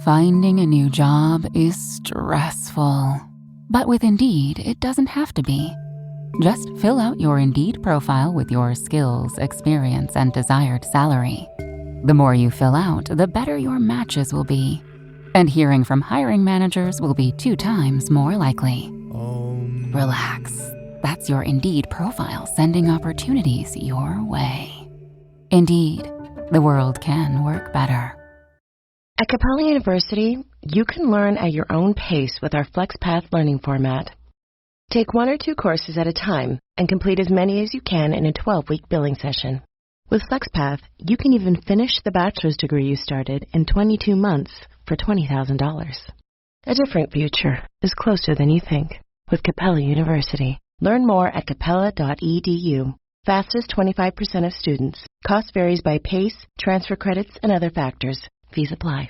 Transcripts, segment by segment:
Finding a new job is stressful, but with Indeed, it doesn't have to be. Just fill out your Indeed profile with your skills, experience, and desired salary. The more you fill out, the better your matches will be. And hearing from hiring managers will be 2 times more likely. Relax. That's your Indeed profile sending opportunities your way. Indeed, the world can work better. At Capella University, you can learn at your own pace with our FlexPath learning format. Take 1 or 2 courses at a time and complete as many as you can in a 12-week billing session. With FlexPath, you can even finish the bachelor's degree you started in 22 months for $20,000. A different future is closer than you think with Capella University. Learn more at capella.edu. Fastest 25% of students. Cost varies by pace, transfer credits, and other factors. Fees apply.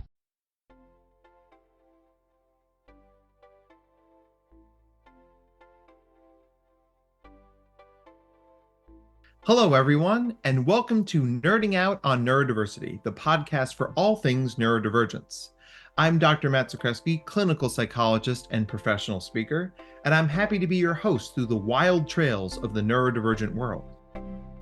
Hello, everyone, and welcome to Nerding Out on Neurodiversity, the podcast for all things neurodivergence. I'm Dr. Matt Zakreski, clinical psychologist and professional speaker, and I'm happy to be your host through the wild trails of the neurodivergent world.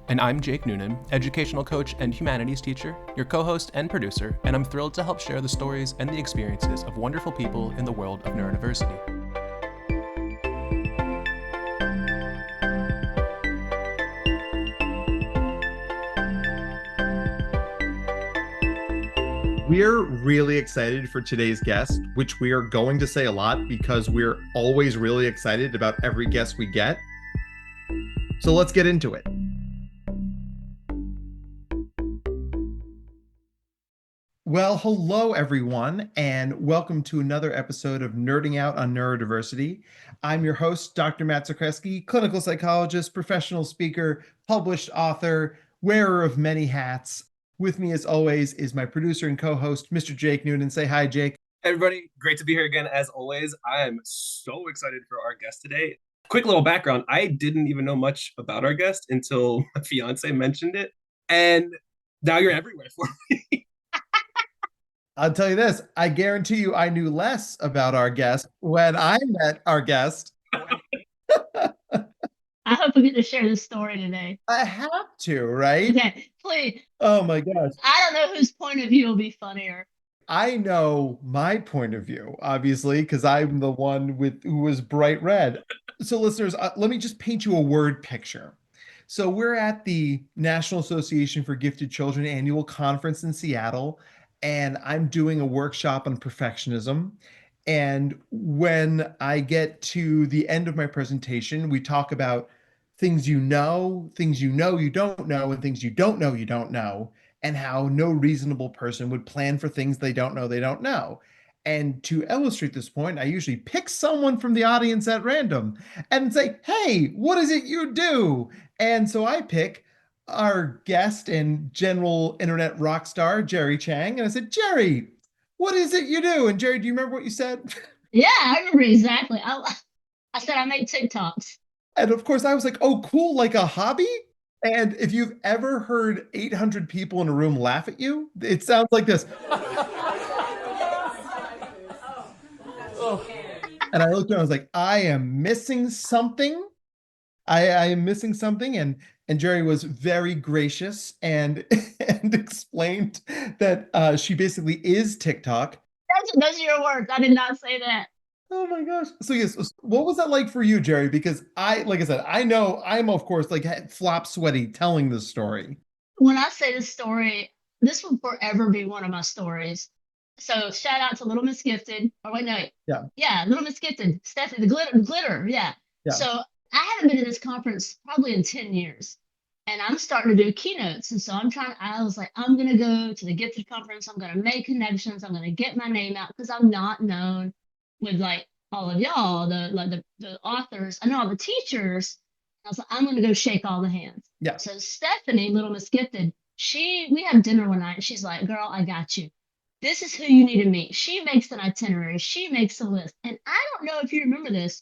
And I'm Jake Noonan, educational coach and humanities teacher, your co-host and producer, and I'm thrilled to help share the stories and the experiences of wonderful people in the world of neurodiversity. We're really excited for today's guest, which we are going to say a lot because we're always really excited about every guest we get. So let's get into it. Well, hello, everyone, and welcome to another episode of Nerding Out on Neurodiversity. I'm your host, Dr. Matt Zakreski, clinical psychologist, professional speaker, published author, wearer of many hats. With me, as always, is my producer and co-host, Mr. Jake Noonan. Say hi, Jake. Hey, everybody. Great to be here again, as always. I am so excited for our guest today. Quick little background. I didn't even know much about our guest until my fiance mentioned it, and now you're everywhere for me. I'll tell you this, I guarantee you I knew less about our guest when I met our guest. I hope we get to share this story today. I have to, right? Okay, please. Oh my gosh. I don't know whose point of view will be funnier. I know my point of view, obviously, because I'm the one who was bright red. So listeners, let me just paint you a word picture. So we're at the National Association for Gifted Children annual conference in Seattle, and I'm doing a workshop on perfectionism. And when I get to the end of my presentation, we talk about things you know you don't know, and things you don't know, and how no reasonable person would plan for things they don't know. And to illustrate this point, I usually pick someone from the audience at random and say, hey, what is it you do? And so I pick our guest and general internet rock star, Jere Chang. And I said, Jere, what is it you do? And Jere, do you remember what you said? Yeah, I remember exactly. I said I make TikToks. And of course I was like, oh, cool, like a hobby? And if you've ever heard 800 people in a room laugh at you, it sounds like this. And I looked and I was like, I am missing something. I am missing something. And Jere was very gracious and explained that she basically is TikTok. Those are your words. I did not say that. Oh my gosh. So yes, what was that like for you, Jere? Because like I said, I know I'm of course like flop sweaty telling this story. When I say this story, this will forever be one of my stories. So shout out to Little Miss Gifted. Or wait, no. Yeah, Little Miss Gifted. Stephanie, the glitter. Yeah. So I haven't been to this conference probably in 10 years. And I'm starting to do keynotes. And so I was like, I'm going to go to the Gifted conference. I'm going to make connections. I'm going to get my name out because I'm not known with like all of y'all, the authors. I know all the teachers. I was like, I'm going to go shake all the hands. Yeah. So Stephanie, Little Miss Gifted, we had dinner one night and she's like, girl, I got you. This is who you need to meet. She makes an itinerary. She makes a list. And I don't know if you remember this,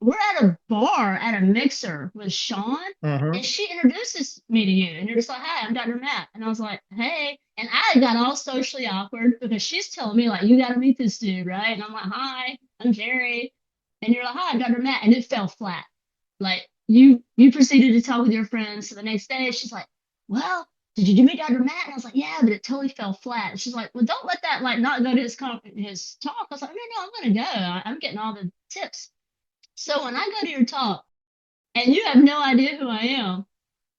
we're at a bar at a mixer with Sean, and she introduces me to you, and you're just like, "Hi, I'm Dr. Matt," and I was like, "Hey," and I got all socially awkward because she's telling me like, "You got to meet this dude, right?" And I'm like, "Hi, I'm Jere," and you're like, "Hi, I'm Dr. Matt," and it fell flat. Like you proceeded to talk with your friends. So the next day, she's like, "Well, did you meet Dr. Matt?" And I was like, "Yeah," but it totally fell flat. And she's like, "Well, don't let that like not go to his talk." I was like, "No, I'm gonna go. I'm getting all the tips." So when I go to your talk and you have no idea who I am,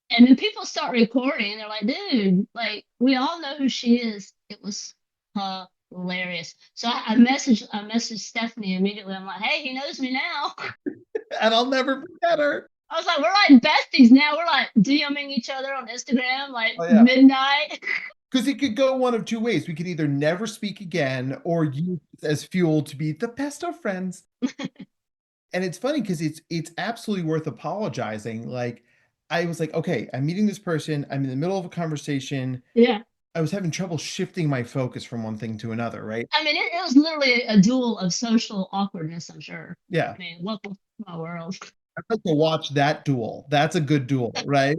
and then people start recording, and they're like, "Dude, like we all know who she is." It was hilarious. So I messaged Stephanie immediately. I'm like, "Hey, he knows me now." And I'll never forget her. I was like, "We're like besties now. We're like DMing each other on Instagram like midnight." Because it could go one of two ways. We could either never speak again or use it as fuel to be the best of friends. And it's funny because it's absolutely worth apologizing. Like I was like, okay, I'm meeting this person. I'm in the middle of a conversation. Yeah. I was having trouble shifting my focus from one thing to another, right? I mean, it was literally a duel of social awkwardness, I'm sure. Yeah. I mean, welcome to my world. I'd like to watch that duel. That's a good duel, right?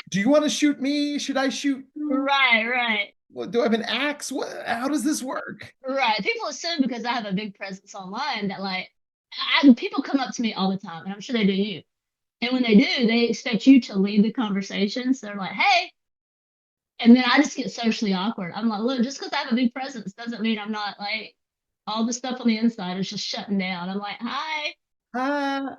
Do you want to shoot me? Should I shoot you? Right. What, do I have an axe? How does this work? Right. People assume because I have a big presence online that like people come up to me all the time, and I'm sure they do you. And when they do, they expect you to lead the conversation. So they're like, "Hey," and then I just get socially awkward. I'm like, "Look, just because I have a big presence doesn't mean I'm not like all the stuff on the inside is just shutting down." I'm like, "Hi." Ah,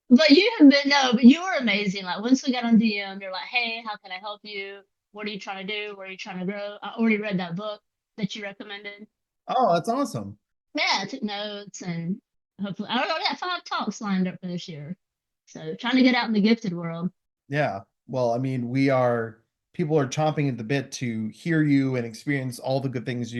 But but you were amazing. Like once we got on DM, you're like, "Hey, how can I help you? What are you trying to do? Where are you trying to grow?" I already read that book that you recommended. oh, that's awesome. Yeah, I took notes and hopefully I don't know, I got 5 talks lined up for this year. So trying to get out in the gifted world. Yeah. Well, I mean, people are chomping at the bit to hear you and experience all the good things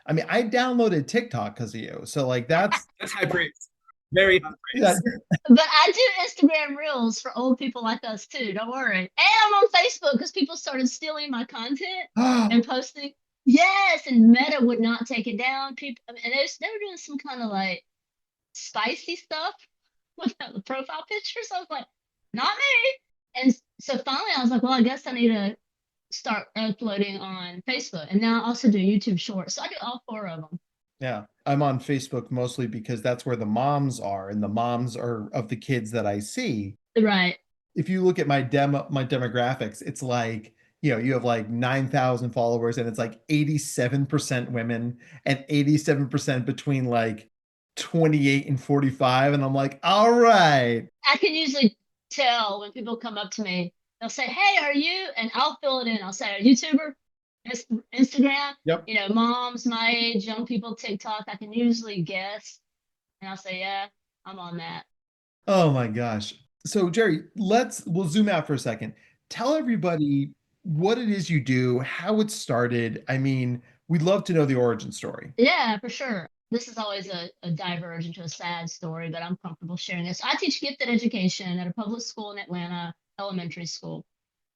I mean, I downloaded TikTok because of you. So like that's high praise. Very high yeah. praise. But I do Instagram reels for old people like us too. Don't worry. And I'm on Facebook because people started stealing my content and posting. Yes, and Meta would not take it down. People, and they were doing some kind of like spicy stuff with the profile pictures. I was like, not me. And so finally, I was like, well, I guess I need to start uploading on Facebook, and now I also do YouTube Shorts. So I do all 4 of them. Yeah. I'm on Facebook mostly because that's where the moms are, and the moms are of the kids that I see. Right. If you look at my demographics, it's like, you have like 9,000 followers and it's like 87% women and 87% between like 28 and 45. And I'm like, all right. I can usually tell when people come up to me, they'll say, "Hey, are you?" And I'll fill it in. I'll say, "A YouTuber, Instagram, Yep. moms my age, young people, TikTok." I can usually guess. And I'll say, "Yeah, I'm on that." Oh my gosh. So Jerry, we'll zoom out for a second. Tell everybody what it is you do, how it started. I mean, we'd love to know the origin story. Yeah, for sure. This is always a diverge into a sad story, but I'm comfortable sharing this. I teach gifted education at a public school in Atlanta, elementary school.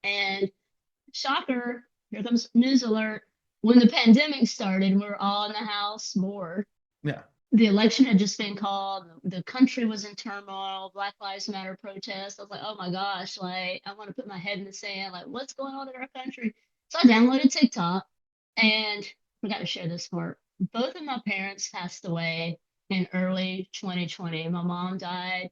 And shocker, here comes news alert. When the pandemic started, we were all in the house bored. Yeah. The election had just been called. The country was in turmoil. Black Lives Matter protests. I was like, oh my gosh, like I want to put my head in the sand. Like, what's going on in our country? So I downloaded TikTok and forgot to share this part. Both of my parents passed away in early 2020. My mom died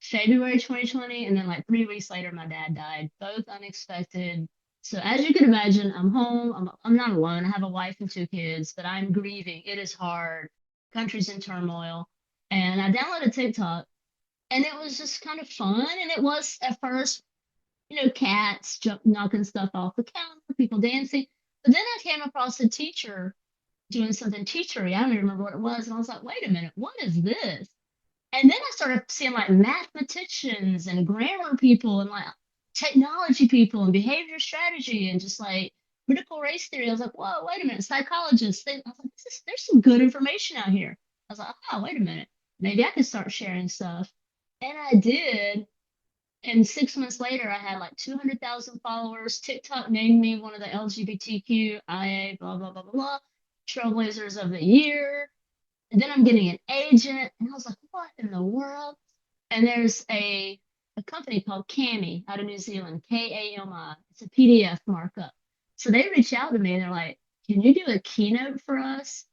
February 2020, and then like 3 weeks later, my dad died. Both unexpected. So as you can imagine, I'm home. I'm not alone. I have a wife and 2 kids, but I'm grieving. It is hard. Country's in turmoil. And I downloaded TikTok, and it was just kind of fun. And it was at first, cats knocking stuff off the counter, people dancing. But then I came across a teacher doing something teachery. I don't even remember what it was. And I was like, wait a minute, what is this? And then I started seeing like mathematicians and grammar people and like technology people and behavior strategy and just like critical race theory. I was like, whoa, wait a minute, psychologists. I was like, there's some good information out here. I was like, oh, wait a minute, maybe I can start sharing stuff. And I did. And 6 months later, I had like 200,000 followers. TikTok named me one of the LGBTQIA, blah, blah, blah, blah, blah, Trailblazers of the Year. And then I'm getting an agent. And I was like, what in the world? And there's a company called Kami out of New Zealand, Kami. It's a PDF markup. So they reach out to me and they're like, can you do a keynote for us?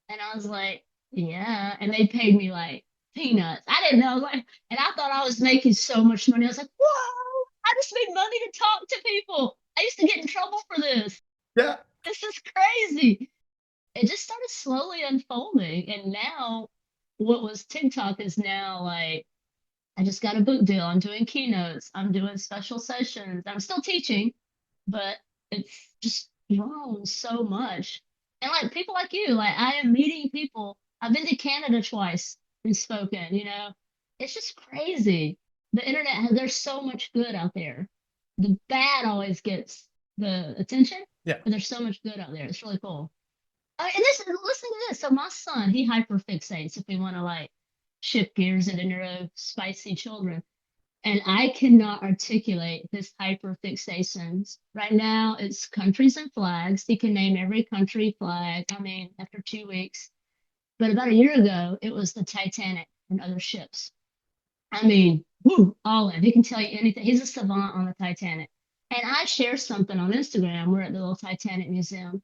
And I was like, yeah. And they paid me like peanuts. I didn't know. Like, and I thought I was making so much money. I was like, whoa, I just made money to talk to people. I used to get in trouble for this. Yeah. This is crazy. It just started slowly unfolding. And now what was TikTok is now like, I just got a book deal. I'm doing keynotes. I'm doing special sessions. I'm still teaching, but it's just grown so much. And like people like you, like I am meeting people. I've been to Canada twice and spoken, you know. It's just crazy. The internet, there's so much good out there. The bad always gets the attention. Yeah. But there's so much good out there. It's really cool. And listen to this. So my son, he hyperfixates if we want to like shift gears into neuro spicy children. And I cannot articulate his hyperfixations. Right now, it's countries and flags. He can name every country flag. I mean, after 2 weeks. But about a year ago, it was the Titanic and other ships. I mean, woo, all in. He can tell you anything. He's a savant on the Titanic. And I share something on Instagram. We're at the little Titanic museum.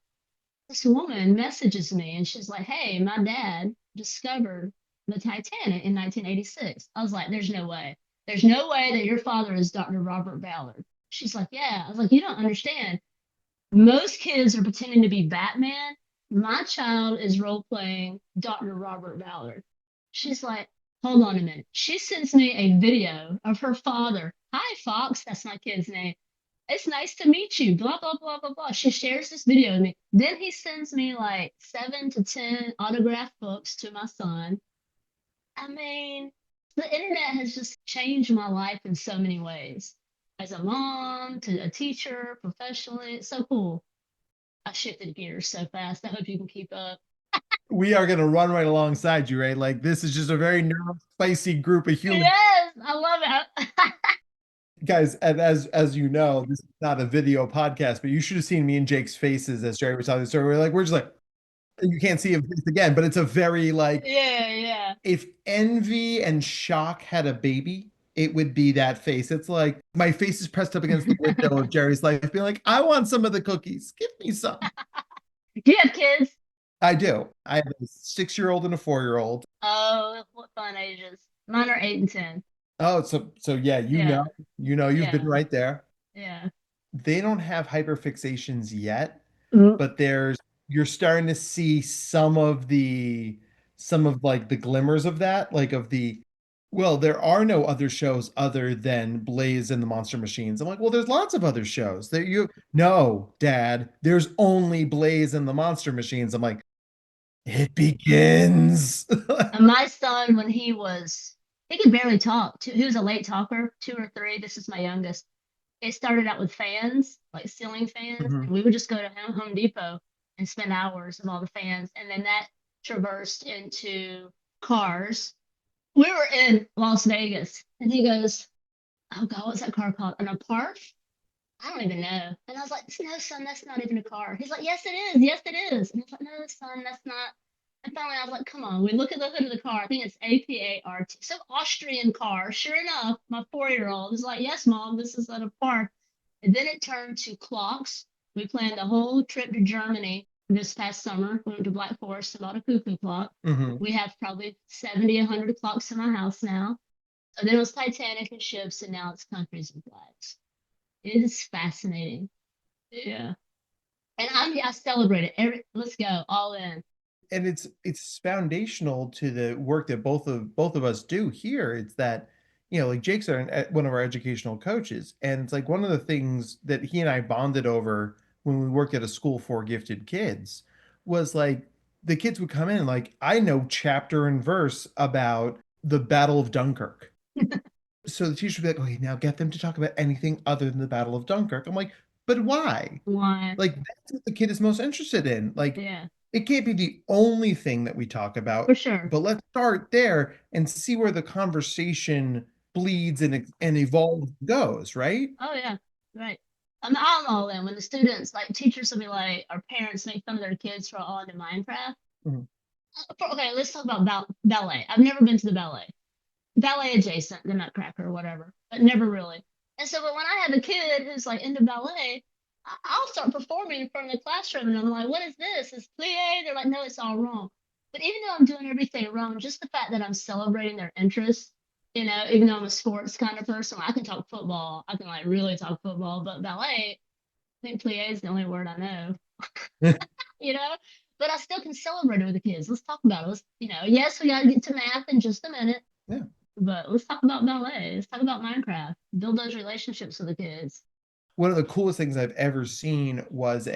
This woman messages me and she's like, hey, my dad discovered the Titanic in 1986. I was like, there's no way. There's no way that your father is Dr. Robert Ballard. She's like, yeah. I was like, you don't understand. Most kids are pretending to be Batman. My child is role playing Dr. Robert Ballard. She's like, hold on a minute. She sends me a video of her father. Hi, Fox. That's my kid's name. It's nice to meet you. Blah, blah, blah, blah, blah. She shares this video with me. Then he sends me like 7 to 10 autographed books to my son. I mean, the internet has just changed my life in so many ways. As a mom, to a teacher, professionally, it's so cool. I shifted gears so fast. I hope you can keep up. We are going to run right alongside you, right? Like this is just a very spicy group of humans. Yes, I love it. Guys, as you know, this is not a video podcast, but you should have seen me and Jake's faces as Jere was telling the story. We're just like, you can't see him again, but it's a very like, yeah. If envy and shock had a baby, it would be that face. It's like my face is pressed up against the window of Jere's life, being like, I want some of the cookies. Give me some. Do you have kids? I do. I have a 6-year-old and a 4-year-old. Oh, what fun ages. Mine are 8 and 10. Oh, so yeah, you've been right there. Yeah. They don't have hyperfixations yet, Mm-hmm. but you're starting to see some of like the glimmers of that, like well, there are no other shows other than Blaze and the Monster Machines. I'm like, well, there's lots of other shows. No, Dad, there's only Blaze and the Monster Machines. I'm like, it begins. And my son, when he could barely talk. He was a late talker, 2 or 3. This is my youngest. It started out with fans, like ceiling fans. Mm-hmm. And we would just go to Home Depot and spend hours with all the fans. And then that traversed into cars. We were in Las Vegas and he goes, oh God, what's that car called? An Abarth? I don't even know. And I was like, no, son, that's not even a car. He's like, yes, it is. Yes, it is. And I was like, no, son, that's not. And finally, I was like, come on. We look at the hood of the car. I think it's Apart. So Austrian car. Sure enough, my 4-year-old is like, yes, Mom, this is an Abarth. And then it turned to clocks. We planned a whole trip to Germany this past summer. We went to Black Forest and bought a cuckoo clock. Mm-hmm. We have probably 70, 100 clocks in my house now. So then it was Titanic and ships, and now it's countries and flags. It is fascinating. Yeah. And I celebrate it. Let's go all in. And it's foundational to the work that both of us do here. It's that, like Jake's one of our educational coaches. And it's like one of the things that he and I bonded over when we worked at a school for gifted kids was like the kids would come in like, I know chapter and verse about the Battle of Dunkirk. So the teacher would be like, okay, now get them to talk about anything other than the Battle of Dunkirk. I'm like, but why? Why? Like, that's what the kid is most interested in. Like, yeah. It can't be the only thing that we talk about. For sure. But let's start there and see where the conversation bleeds and evolves goes, right? Oh, yeah. Right. I'm all in. When the students, like teachers will be like, or parents make fun of their kids for all into Minecraft. Mm-hmm. Okay, let's talk about ballet. I've never been to the ballet. ballet adjacent, the Nutcracker or whatever, but never really. And so, but when I have a kid who's like into ballet, I'll start performing in front of the classroom, and I'm like, "What is this? It's plie." They're like, "No, it's all wrong." But even though I'm doing everything wrong, just the fact that I'm celebrating their interests, even though I'm a sports kind of person, I can talk football. I can like really talk football, but ballet, I think plie is the only word I know. you know, but I still can celebrate it with the kids. Let's talk about it. Yes, we got to get to math in just a minute. Yeah. But let's talk about ballet. Let's talk about Minecraft. Build those relationships with the kids. One of the coolest things I've ever seen was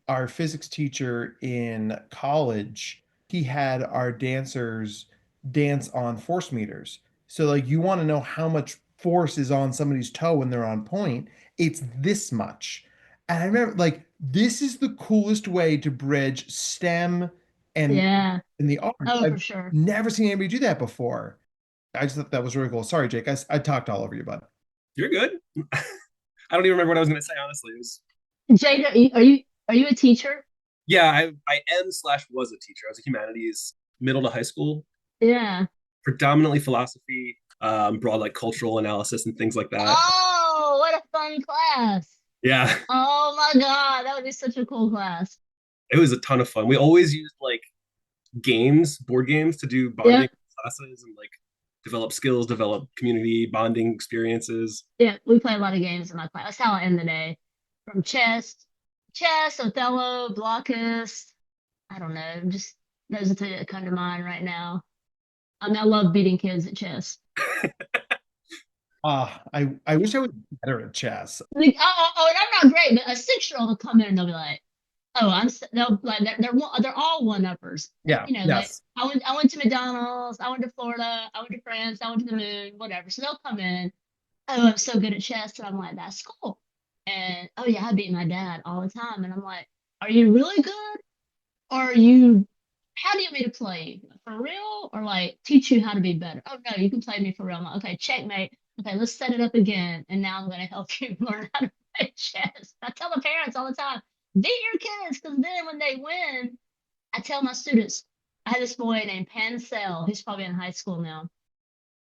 our physics teacher in college. He had our dancers dance on force meters. So like you want to know how much force is on somebody's toe when they're on point, it's this much. And I remember like this is the coolest way to bridge STEM and in the arts. Oh, I've for sure. never seen anybody do that before. I just thought that was really cool. Sorry, Jake. I talked all over you, bud. You're good. I don't even remember what I was going to say, honestly. Jade, are you a teacher? Yeah, I am / was a teacher. I was a humanities middle to high school. Yeah. Predominantly philosophy, broad like cultural analysis and things like that. Oh, what a fun class. Yeah. Oh my God, that would be such a cool class. It was a ton of fun. We always used like board games to do bonding classes and like develop skills, develop community bonding experiences. Yeah, we play a lot of games in my class. That's how I end the day. From chess, Othello, Blockus. I don't know. Just those are the two that come to mind right now. I love beating kids at chess. I wish I was better at chess. Like, and I'm not great, but a 6-year-old will come in and they'll be like, "Oh, they'll like they're all one-uppers." Yeah. Yes. Like I went to McDonald's, I went to Florida, I went to France, I went to the moon, whatever. So they'll come in, "Oh, I'm so good at chess," and I'm like, "That's cool." And oh yeah, I beat my dad all the time, and I'm like, "Are you really good? Or are you? How do you want me to play you? For real, or like teach you how to be better?" "Oh no, you can play me for real." I'm like, "Okay, checkmate. Okay, let's set it up again, and now I'm going to help you learn how to play chess." I tell the parents all the time, beat your kids, because then when they win, I tell my students. I had this boy named Pansell. He's probably in high school now.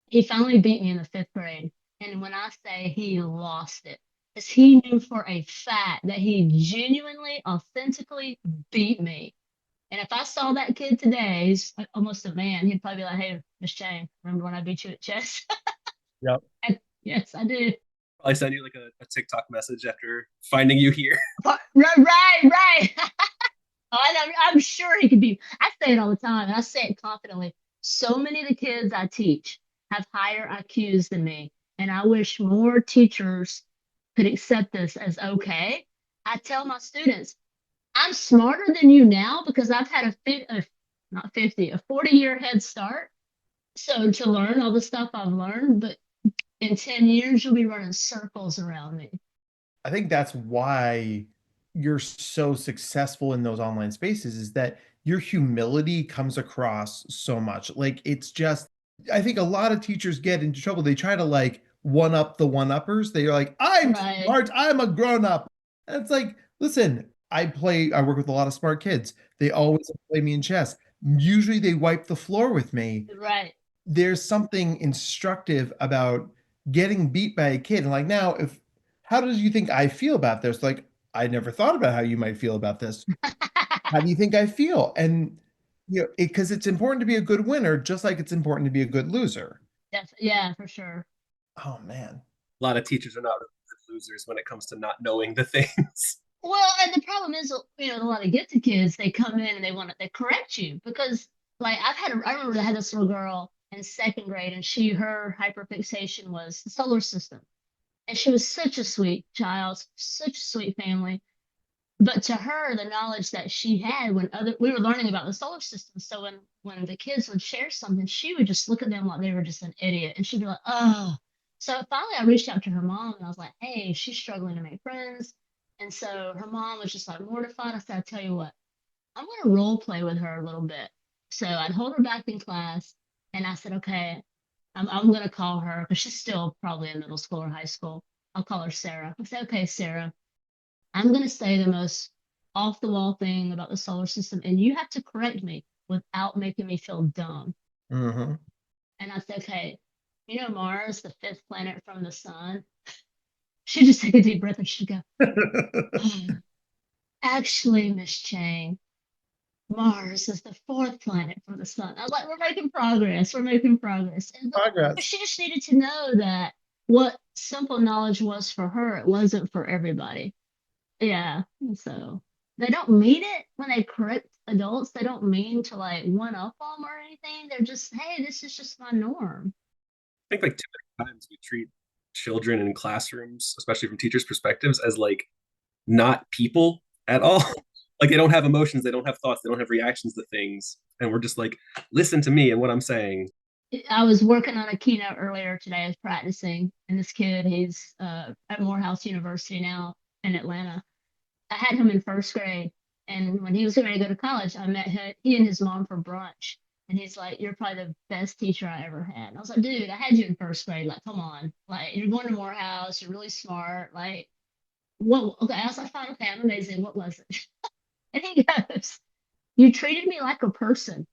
He finally beat me in the 5th grade, and when I say he lost it, because he knew for a fact that he genuinely, authentically beat me. And if I saw that kid today, he's almost a man, he'd probably be like, "Hey, Miss Chang, remember when I beat you at chess?" Yep. Yes, I do. Probably send you like a TikTok message after finding you here. Right. I'm sure he could be. I say it all the time, and I say it confidently. So many of the kids I teach have higher IQs than me, and I wish more teachers could accept this as okay. I tell my students, I'm smarter than you now because I've had not 50, a 40-year head start. So to learn all the stuff I've learned, but in 10 years, you'll be running circles around me. I think that's why you're so successful in those online spaces is that your humility comes across so much. Like it's just, I think a lot of teachers get into trouble. They try to like one up the one uppers. They're like, I'm smart, I'm a grown up. And it's like, listen, I work with a lot of smart kids. They always play me in chess. Usually they wipe the floor with me. Right. There's something instructive about getting beat by a kid. And like now, how does you think I feel about this? Like, I never thought about how you might feel about this. How do you think I feel? And because it's important to be a good winner, just like it's important to be a good loser. Yeah, for sure. Oh man. A lot of teachers are not good losers when it comes to not knowing the things. Well, and the problem is, a lot of gifted kids, they come in and they correct you because like I remember I had this little girl in 2nd grade, and her hyperfixation was the solar system. And she was such a sweet child, such a sweet family. But to her, the knowledge that she had we were learning about the solar system. So when the kids would share something, she would just look at them like they were just an idiot. And she'd be like, "Oh." So finally I reached out to her mom and I was like, "Hey, she's struggling to make friends." And so her mom was just like mortified. I said, "I tell you what, I'm going to role play with her a little bit." So I'd hold her back in class and I said, "Okay, I'm going to call her," because she's still probably in middle school or high school. I'll call her Sarah. I said, "Okay, Sarah, I'm going to say the most off the wall thing about the solar system, and you have to correct me without making me feel dumb." Mm-hmm. And I said, "Okay, You know Mars, the fifth planet from the sun? She'd just take a deep breath and she'd go, "Oh, actually, Miss Chang, Mars is the fourth planet from the sun." I was like, we're making progress. We're making progress. And Progress. she just needed to know that what simple knowledge was for her, it wasn't for everybody. Yeah. And so they don't mean it when they correct adults. They don't mean to like one up them or anything. They're just, hey, this is just my norm. I think like too many times we treat children in classrooms, especially from teachers' perspectives, as like not people at all. Like they don't have emotions, they don't have thoughts, they don't have reactions to things. And we're just like, listen to me and what I'm saying. I was working on a keynote earlier today. I was practicing, and this kid, he's at Morehouse University now in Atlanta. I had him in first grade, and when he was ready to go to college, I met he and his mom for brunch. And he's like, "You're probably the best teacher I ever had." And I was like, "Dude, I had you in first grade. Like, come on. Like, you're going to Morehouse. You're really smart. Like, what?" Okay, I was like, "Fine, okay, I'm amazing. What was it?" And he goes, "You treated me like a person."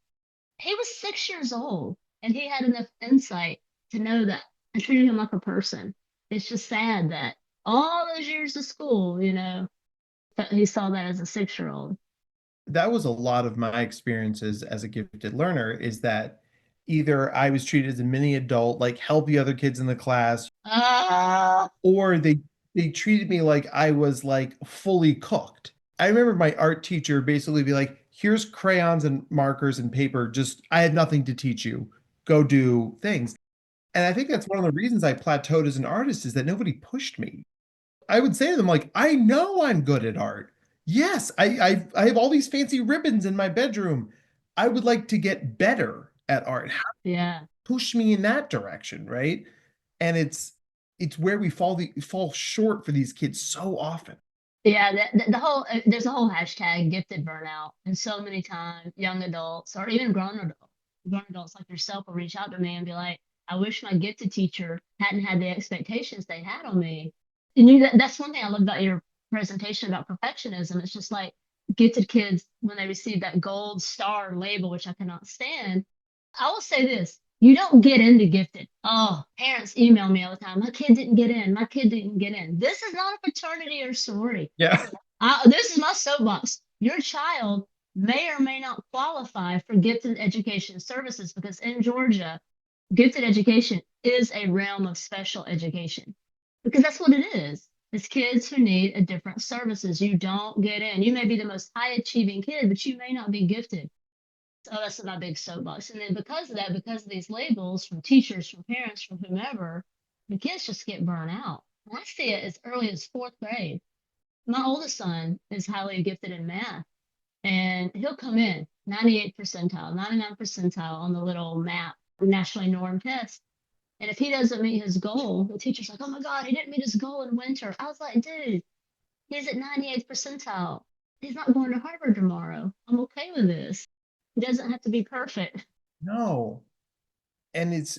He was 6 years old, and he had enough insight to know that I treated him like a person. It's just sad that all those years of school, that he saw that as a 6-year-old. That was a lot of my experiences as a gifted learner, is that either I was treated as a mini adult, like help the other kids in the class, or they treated me like I was like fully cooked. I remember my art teacher basically be like, here's crayons and markers and paper. Just, I have nothing to teach you. Go do things. And I think that's one of the reasons I plateaued as an artist, is that nobody pushed me. I would say to them, like, I know I'm good at art. Yes, I have all these fancy ribbons in my bedroom. I would like to get better at art. Yeah. Push me in that direction, right? And it's where we fall short for these kids so often. Yeah, the whole there's a whole hashtag gifted burnout, and so many times young adults or even grown adults like yourself will reach out to me and be like, "I wish my gifted teacher hadn't had the expectations they had on me." And that's one thing I love about your presentation about perfectionism. It's just like gifted kids, when they receive that gold star label, which I cannot stand. I will say this: you don't get into gifted. Oh, parents email me all the time. My kid didn't get in. My kid didn't get in. This is not a fraternity or sorority. Yeah. This is my soapbox. Your child may or may not qualify for gifted education services, because in Georgia, gifted education is a realm of special education, because that's what it is. It's kids who need a different services. You don't get in. You may be the most high achieving kid, but you may not be gifted. So that's my big soapbox. And then because of that, because of these labels from teachers, from parents, from whomever, the kids just get burnt out. And I see it as early as fourth grade. My oldest son is highly gifted in math, and he'll come in 98 percentile, 99 percentile on the little map, nationally norm test. And if he doesn't meet his goal, the teacher's like, "Oh my God, he didn't meet his goal in winter." I was like, "Dude, he's at 98 percentile. He's not going to Harvard tomorrow. I'm okay with this. He doesn't have to be perfect." No. And it's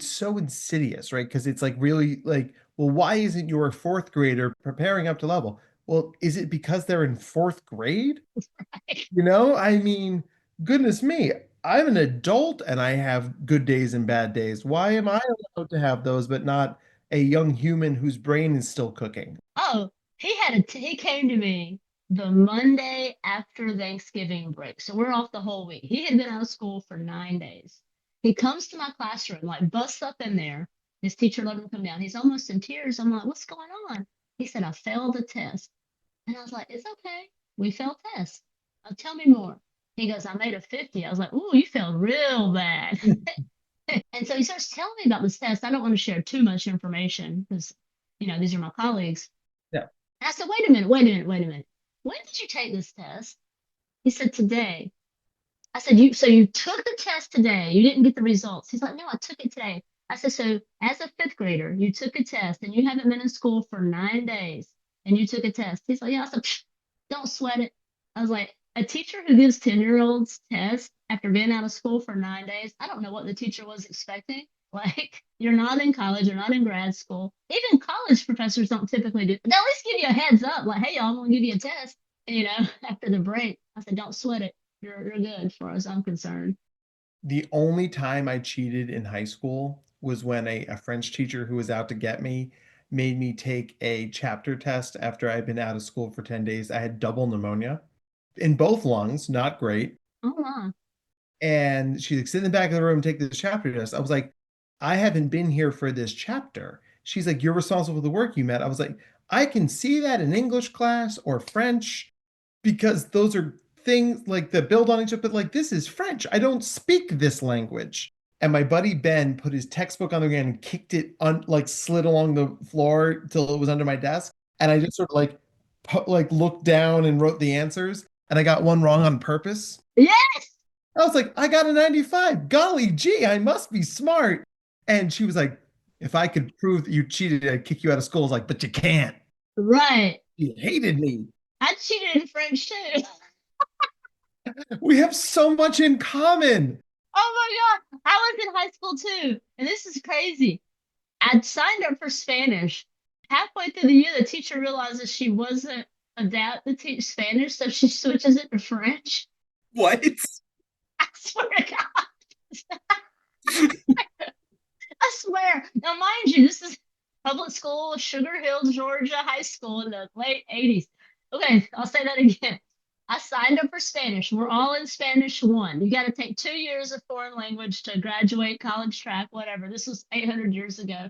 so insidious, right? Because it's like really like, well, why isn't your fourth grader preparing up to level? Well, is it because they're in fourth grade? I mean, goodness me, I'm an adult and I have good days and bad days. Why am I allowed to have those, but not a young human whose brain is still cooking? Oh, he came to me the Monday after Thanksgiving break. So we're off the whole week. He had been out of school for 9 days. He comes to my classroom, like busts up in there. His teacher let him come down. He's almost in tears. I'm like, "What's going on?" He said, "I failed the test." And I was like, "It's okay. We failed tests. Tell me more." He goes, "I made a 50. I was like, "Ooh, you failed real bad." And so he starts telling me about this test. I don't want to share too much information because, these are my colleagues. Yeah. And I said, "Wait a minute, wait a minute, wait a minute. When did you take this test?" He said, "Today." I said, so you took the test today. You didn't get the results." He's like, "No, I took it today." I said, "So as a fifth grader, you took a test and you haven't been in school for 9 days and you took a test." He's like, "Yeah." I said, "Don't sweat it." I was like, a teacher who gives 10-year-olds tests after being out of school for 9 days, I don't know what the teacher was expecting. Like, you're not in college, you're not in grad school. Even college professors don't typically do. They'll at least give you a heads up, like, "Hey, y'all, I'm going to give you a test, after the break." I said, "Don't sweat it. You're good, as far as I'm concerned." The only time I cheated in high school was when a French teacher who was out to get me made me take a chapter test after I'd been out of school for 10 days. I had double pneumonia in both lungs, not great. Oh, wow. And she's like, sit in the back of the room, take this chapter test. I was like, I haven't been here for this chapter. She's like, you're responsible for the work you met. I was like, I can see that in English class or French because those are things like that build on each other. But like, this is French. I don't speak this language. And my buddy Ben put his textbook on the ground and kicked it like slid along the floor till it was under my desk. And I just sort of like looked down and wrote the answers. And I got one wrong on purpose. Yes. I was like, I got a 95. Golly gee, I must be smart. And she was like, if I could prove that you cheated, I'd kick you out of school. I was like, but you can't. Right. You hated me. I cheated in French too. We have so much in common. Oh my God. I was in high school too. And this is crazy. I'd signed up for Spanish. Halfway through the year, the teacher realizes she wasn't adapted to teach Spanish, so she switches it to French. What? I swear to God. I swear. Now, mind you, this is public school, Sugar Hill, Georgia high school in the late 80s. Okay, I'll say that again. I signed up for Spanish. We're all in Spanish 1. You got to take 2 years of foreign language to graduate, college track, whatever. This was 800 years ago.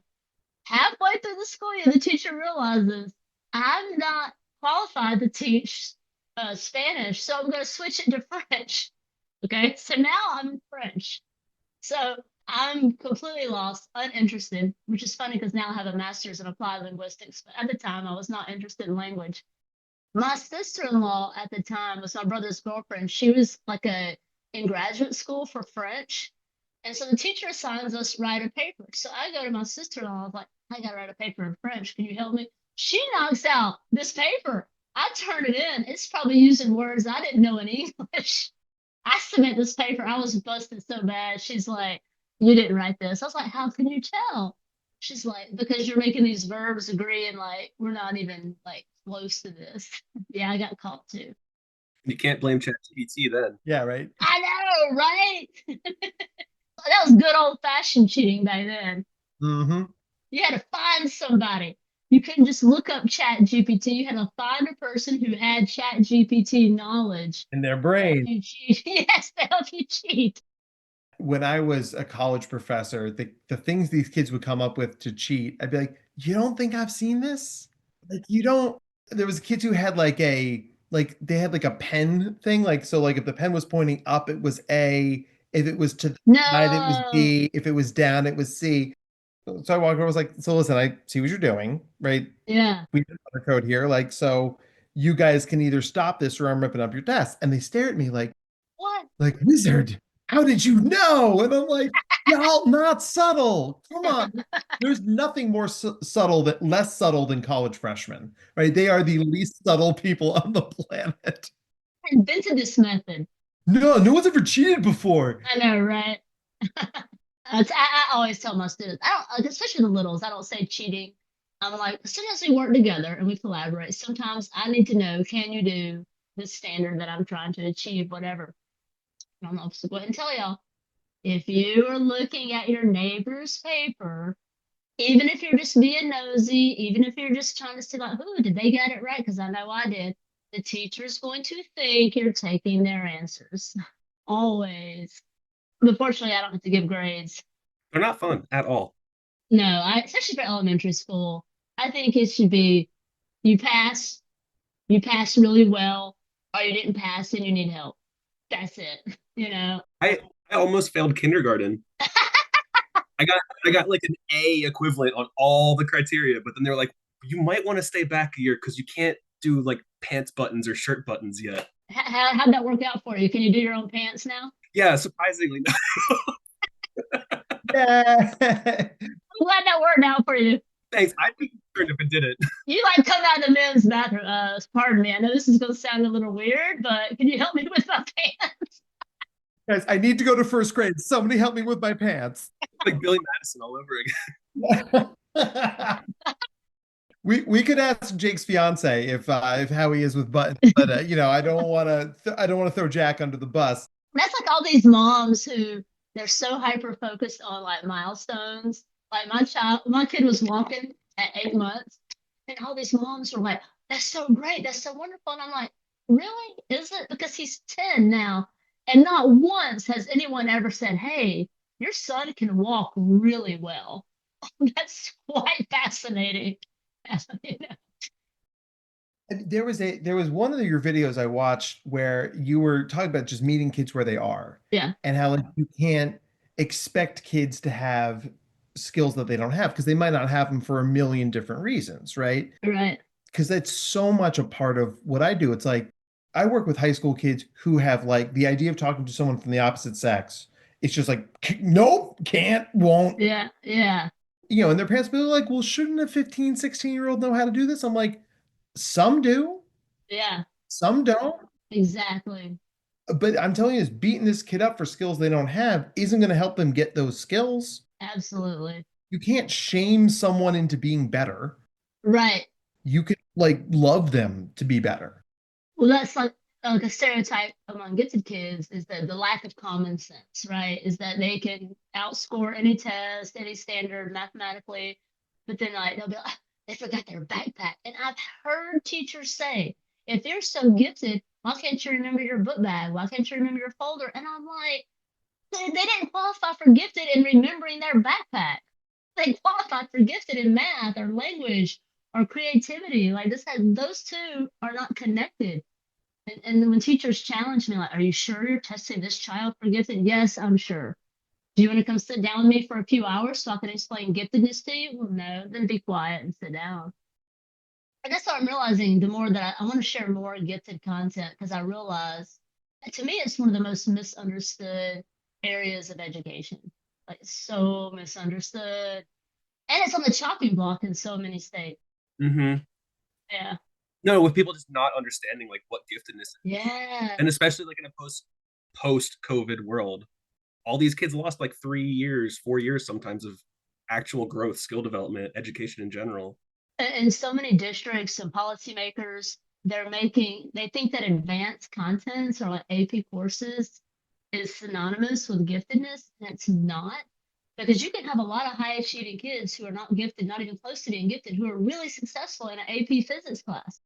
Halfway through the school year, the teacher realizes I'm not qualified to teach Spanish, so I'm going to switch it to French. Okay, so now I'm in French. So I'm completely lost, uninterested, which is funny because now I have a master's in applied linguistics. But at the time, I was not interested in language. My sister-in-law at the time was my brother's girlfriend. She was like in graduate school for French. And so the teacher assigns us write a paper. So I go to my sister-in-law. I was like, I got to write a paper in French. Can you help me? She knocks out this paper. I turn it in. It's probably using words I didn't know in English. I submit this paper. I was busted so bad. She's like, you didn't write this. I was like, how can you tell? She's like, because you're making these verbs agree and like, we're not even like close to this. Yeah, I got caught too. You can't blame ChatGPT then. Yeah, right. I know, right? That was good old fashioned cheating back then. Mm-hmm. You had to find somebody. You couldn't just look up ChatGPT. You had to find a person who had ChatGPT knowledge. In their brain. Yes, to help you cheat. When I was a college professor, the things these kids would come up with to cheat, I'd be like, you don't think I've seen this? Like, you don't. There was kids who had they had like a pen thing. Like, so like if the pen was pointing up, it was A. If it was to the side, it was B. If it was down, it was C. So I walked over, I was like, so listen, I see what you're doing, right? Yeah. We have another code here. Like, so you guys can either stop this or I'm ripping up your desk. And they stare at me like, what? Like, wizard, how did you know? And I'm like, y'all, not subtle. Come on. There's nothing more less subtle than college freshmen, right? They are the least subtle people on the planet. I invented this method. No one's ever cheated before. I know, right? I always tell my students, I don't, especially the littles, I don't say cheating. I'm like, sometimes we work together and we collaborate. Sometimes I need to know, can you do this standard that I'm trying to achieve, whatever. I don't know, so go ahead and tell y'all. If you are looking at your neighbor's paper, even if you're just being nosy, even if you're just trying to see like, who did they get it right? Because I know I did. The teacher's going to think you're taking their answers. Always. But fortunately, I don't have to give grades. They're not fun at all. No, especially for elementary school. I think it should be you pass really well, or you didn't pass and you need help. That's it. You know. I almost failed kindergarten. I got like an A equivalent on all the criteria, but then they were like, you might want to stay back a year because you can't do like pants buttons or shirt buttons yet. How'd that work out for you? Can you do your own pants now? Yeah, surprisingly. Yeah. I'm glad that worked out for you. Thanks. I'd be concerned if it didn't. You like come out of the men's bathroom. Pardon me. I know this is going to sound a little weird, but can you help me with my pants? Guys, I need to go to first grade. Somebody help me with my pants. Like Billy Madison all over again. We could ask Jake's fiance if how he is with buttons, but I don't want to throw Jack under the bus. That's like all these moms who They're so hyper focused on like milestones. Like my kid was walking at 8 months, and all these moms were like, "That's so great, that's so wonderful," and I'm like, "Really? Is it?" Because he's 10 now, and not once has anyone ever said, "Hey, your son can walk really well." That's quite fascinating. You know? There was one of your videos I watched where you were talking about just meeting kids where they are. Yeah. And how like you can't expect kids to have skills that they don't have because they might not have them for a million different reasons, right? Right. Because that's so much a part of what I do. It's like I work with high school kids who have like the idea of talking to someone from the opposite sex. It's just like, nope, can't, won't. Yeah. Yeah. And their parents be like, well, shouldn't a 15, 16-year-old know how to do this? I'm like, some do, Yeah. some don't. Exactly. But I'm telling you, is beating this kid up for skills they don't have isn't going to help them get those skills. Absolutely. You can't shame someone into being better. Right. You can like love them to be better. Well, that's like a stereotype among gifted kids is that the lack of common sense, right? Is that they can outscore any test, any standard mathematically, but then like they'll be like, "Ah, they forgot their backpack." And I've heard teachers say, if you're so gifted, why can't you remember your book bag? Why can't you remember your folder? And I'm like, they didn't qualify for gifted in remembering their backpack. They qualified for gifted in math or language or creativity. Like those two are not connected. And when teachers challenge me, like, "Are you sure you're testing this child for gifted?" Yes, I'm sure. Do you want to come sit down with me for a few hours so I can explain giftedness to you? Well, no, then be quiet and sit down. And that's what I'm realizing the more that I want to share more gifted content because I realize to me it's one of the most misunderstood areas of education. Like so misunderstood. And it's on the chopping block in so many states. Mm-hmm. Yeah. No, with people just not understanding like what giftedness is. Yeah. And especially like in a post COVID world, all these kids lost like 3 years, 4 years sometimes of actual growth, skill development, education in general. And so many districts and policymakers, they think that advanced contents or like AP courses is synonymous with giftedness, and it's not. Because you can have a lot of high achieving kids who are not gifted, not even close to being gifted, who are really successful in an AP physics class.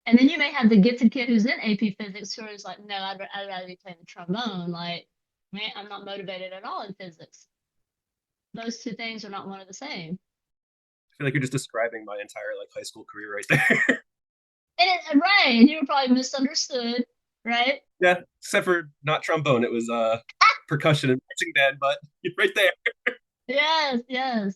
And then you may have the gifted kid who's in AP physics who is like, no, I'd rather be playing the trombone. Like, man, I'm not motivated at all in physics. Those two things are not one of the same. I feel like you're just describing my entire like high school career right there. Right, and you were probably misunderstood, right? Yeah, except for not trombone. It was percussion and marching band, but right there. Yes, yes.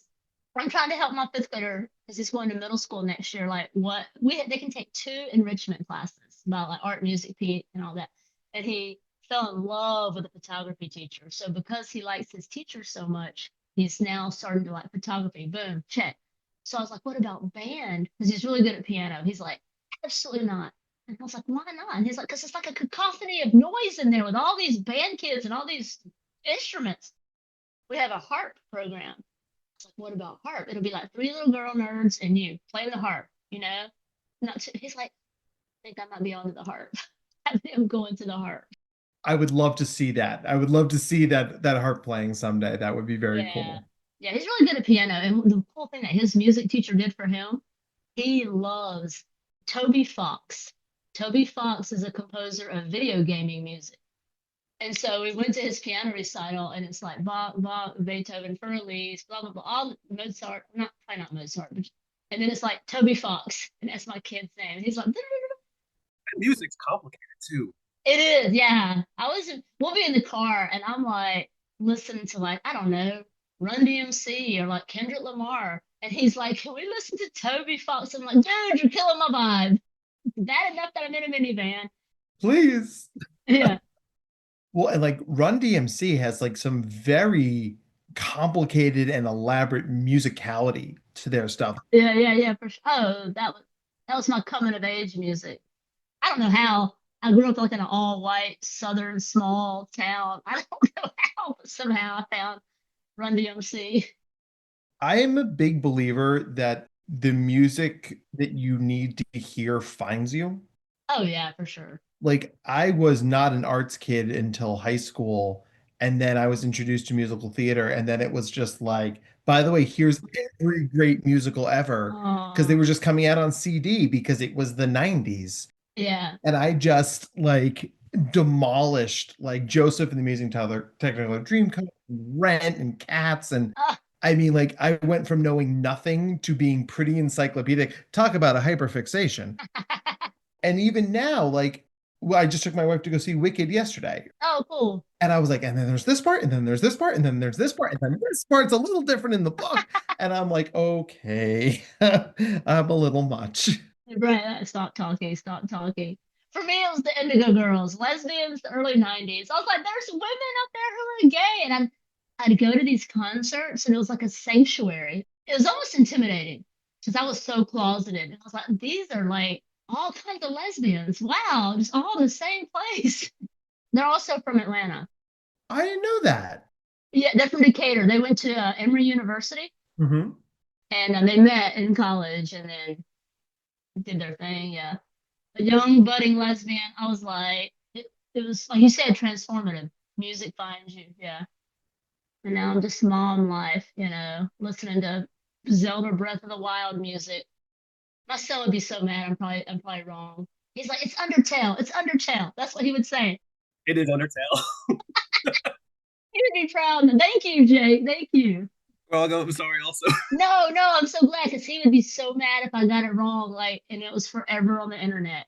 I'm trying to help my fifth grader because he's going to middle school next year. Like, they can take 2 enrichment classes about like art, music, PE, and all that. And he fell in love with a photography teacher. So because he likes his teacher so much, he's now starting to like photography. Boom, check. So I was like, what about band? Because he's really good at piano. He's like, absolutely not. And I was like, why not? And he's like, because it's like a cacophony of noise in there with all these band kids and all these instruments. We have a harp program. It's like, what about harp? It'll be like 3 little girl nerds and you play the harp, you know? He's like, I think I might be onto the harp. Have him go into the harp. I would love to see that. I would love to see that harp playing someday. That would be very cool. Yeah, he's really good at piano. And the cool thing that his music teacher did for him, he loves Toby Fox. Toby Fox is a composer of video gaming music. And so we went to his piano recital, and it's like Bach, Bach, Beethoven, Furlies, blah blah blah, all Mozart, probably not Mozart, and then it's like Toby Fox, and that's my kid's name. And he's like, music's complicated too. It is, yeah. We'll be in the car, and I'm like listening to like I don't know, Run DMC or like Kendrick Lamar, and he's like, "Can we listen to Toby Fox?" I'm like, "Dude, you're killing my vibe." That enough that I'm in a minivan. Please. Yeah. Well, and like Run DMC has like some very complicated and elaborate musicality to their stuff. Yeah, for sure. Oh, that was my coming of age music. I don't know how. I grew up like in an all white southern small town. I don't know how, but somehow I found Run DMC. I am a big believer that the music that you need to hear finds you. Oh yeah, for sure. Like I was not an arts kid until high school, And then I was introduced to musical theater. And then it was just like, by the way, here's every great musical ever. Because they were just coming out on CD because it was the 90s. Yeah. And I just like demolished like Joseph and the Amazing Technicolor Dreamcoat, Rent, and Cats. And I mean, like, I went from knowing nothing to being pretty encyclopedic. Talk about a hyperfixation. And even now, like, well, I just took my wife to go see Wicked yesterday. Oh, cool. And I was like, and then there's this part, and then there's this part, and then there's this part, and then this part's a little different in the book. And I'm like, okay, I'm a little much. Right, stop talking, stop talking. For me, it was the Indigo Girls, lesbians, the early 90s. I was like, there's women up there who are gay. And I'd go to these concerts, and it was like a sanctuary. It was almost intimidating because I was so closeted. And I was like, these are like all kinds of lesbians. Wow, just all the same place. They're also from Atlanta. I didn't know that. Yeah, they're from Decatur. They went to Emory University. Mm-hmm. And they met in college and then did their thing. Yeah. A young budding lesbian. I was like, it was like you said, transformative. Music finds you. Yeah. And now I'm just mom life, listening to Zelda Breath of the Wild music. My son would be so mad. I'm probably wrong. He's like, it's Undertale. It's Undertale. That's what he would say. It is Undertale. He would be proud. Thank you, Jay. Thank you. Well, I'm sorry also. No, I'm so glad because he would be so mad if I got it wrong, like, and it was forever on the internet.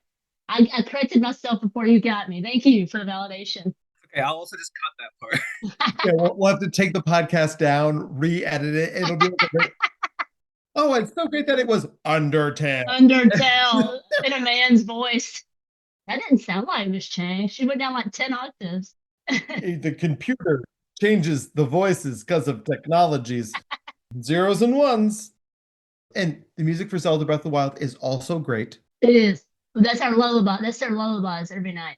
I corrected myself before you got me. Thank you for the validation. Okay, I'll also just cut that part. Yeah, we'll have to take the podcast down, re-edit it. It'll be like, oh, it's so great that it was Undertale. Undertale in a man's voice. That didn't sound like Miss Chang. She went down like 10 octaves. The computer changes the voices because of technologies. Zeros and ones. And the music for Zelda Breath of the Wild is also great. It is. That's our lullaby. That's their lullabies every night.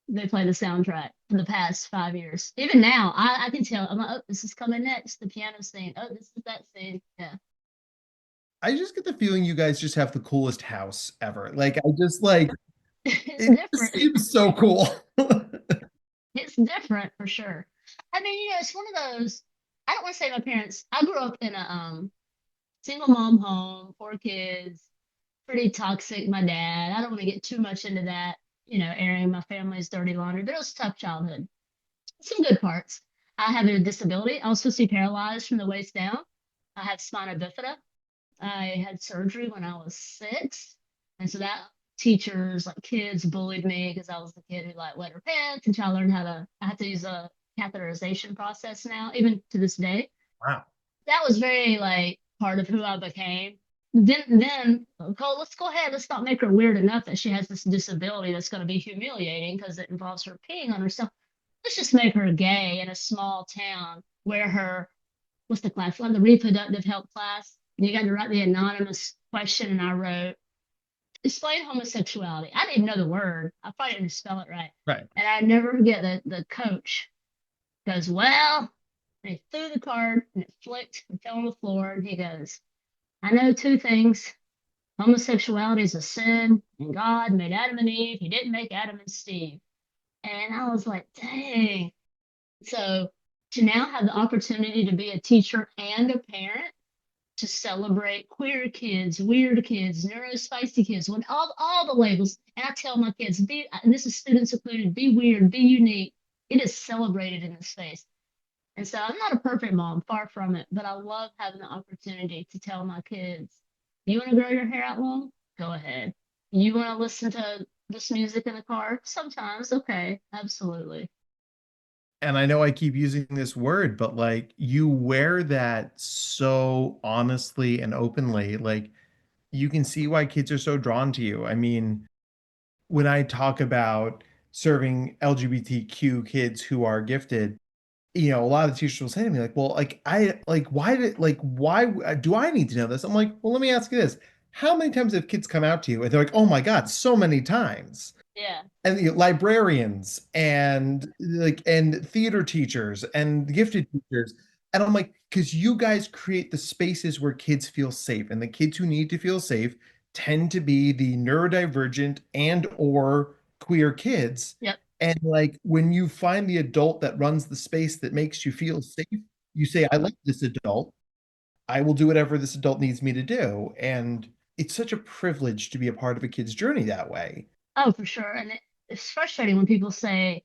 They play the soundtrack for the past 5 years. Even now, I can tell. I'm like, oh, this is coming next. The piano scene. Oh, this is that scene. Yeah. I just get the feeling you guys just have the coolest house ever. Like, I just like it's different. It seems so cool. It's different for sure. I mean, it's one of those. I don't want to say my parents. I grew up in a single mom home, 4 kids, pretty toxic. My dad. I don't want to get too much into that. Airing my family's dirty laundry, but it was a tough childhood. Some good parts. I have a disability. I was supposed to be paralyzed from the waist down. I have spina bifida. I had surgery when I was 6, and so that teachers, like kids, bullied me because I was the kid who like wet her pants until I learned I have to use a catheterization process now, even to this day. Wow. That was very like part of who I became. Then let's go ahead. Let's not make her weird enough that she has this disability that's going to be humiliating because it involves her peeing on herself. Let's just make her gay in a small town where what's the class? Like the reproductive health class. You got to write the anonymous question, and I wrote, explain homosexuality. I didn't know the word. I probably didn't spell it right. Right. And I never forget the coach goes, well, and he threw the card and it flicked and fell on the floor. And he goes, I know 2 things. Homosexuality is a sin, and God made Adam and Eve. He didn't make Adam and Steve. And I was like, dang. So to now have the opportunity to be a teacher and a parent, to celebrate queer kids, weird kids, neurospicy kids, when all the labels. And I tell my kids, and this is students included, be weird, be unique. It is celebrated in this space. And so I'm not a perfect mom, far from it, but I love having the opportunity to tell my kids, you want to grow your hair out long? Go ahead. You want to listen to this music in the car? Sometimes, okay, absolutely. And I know I keep using this word, but like you wear that so honestly and openly, like you can see why kids are so drawn to you. I mean, when I talk about serving LGBTQ kids who are gifted, a lot of teachers will say to me like, well, why do I need to know this? I'm like, well, let me ask you this. How many times have kids come out to you and they're like, oh my God, so many times. Yeah. And librarians and theater teachers and gifted teachers. And I'm like, because you guys create the spaces where kids feel safe, and the kids who need to feel safe tend to be the neurodivergent and or queer kids. Yep. And like when you find the adult that runs the space that makes you feel safe, you say, I like this adult. I will do whatever this adult needs me to do. And it's such a privilege to be a part of a kid's journey that way. Oh, for sure. And it's frustrating when people say,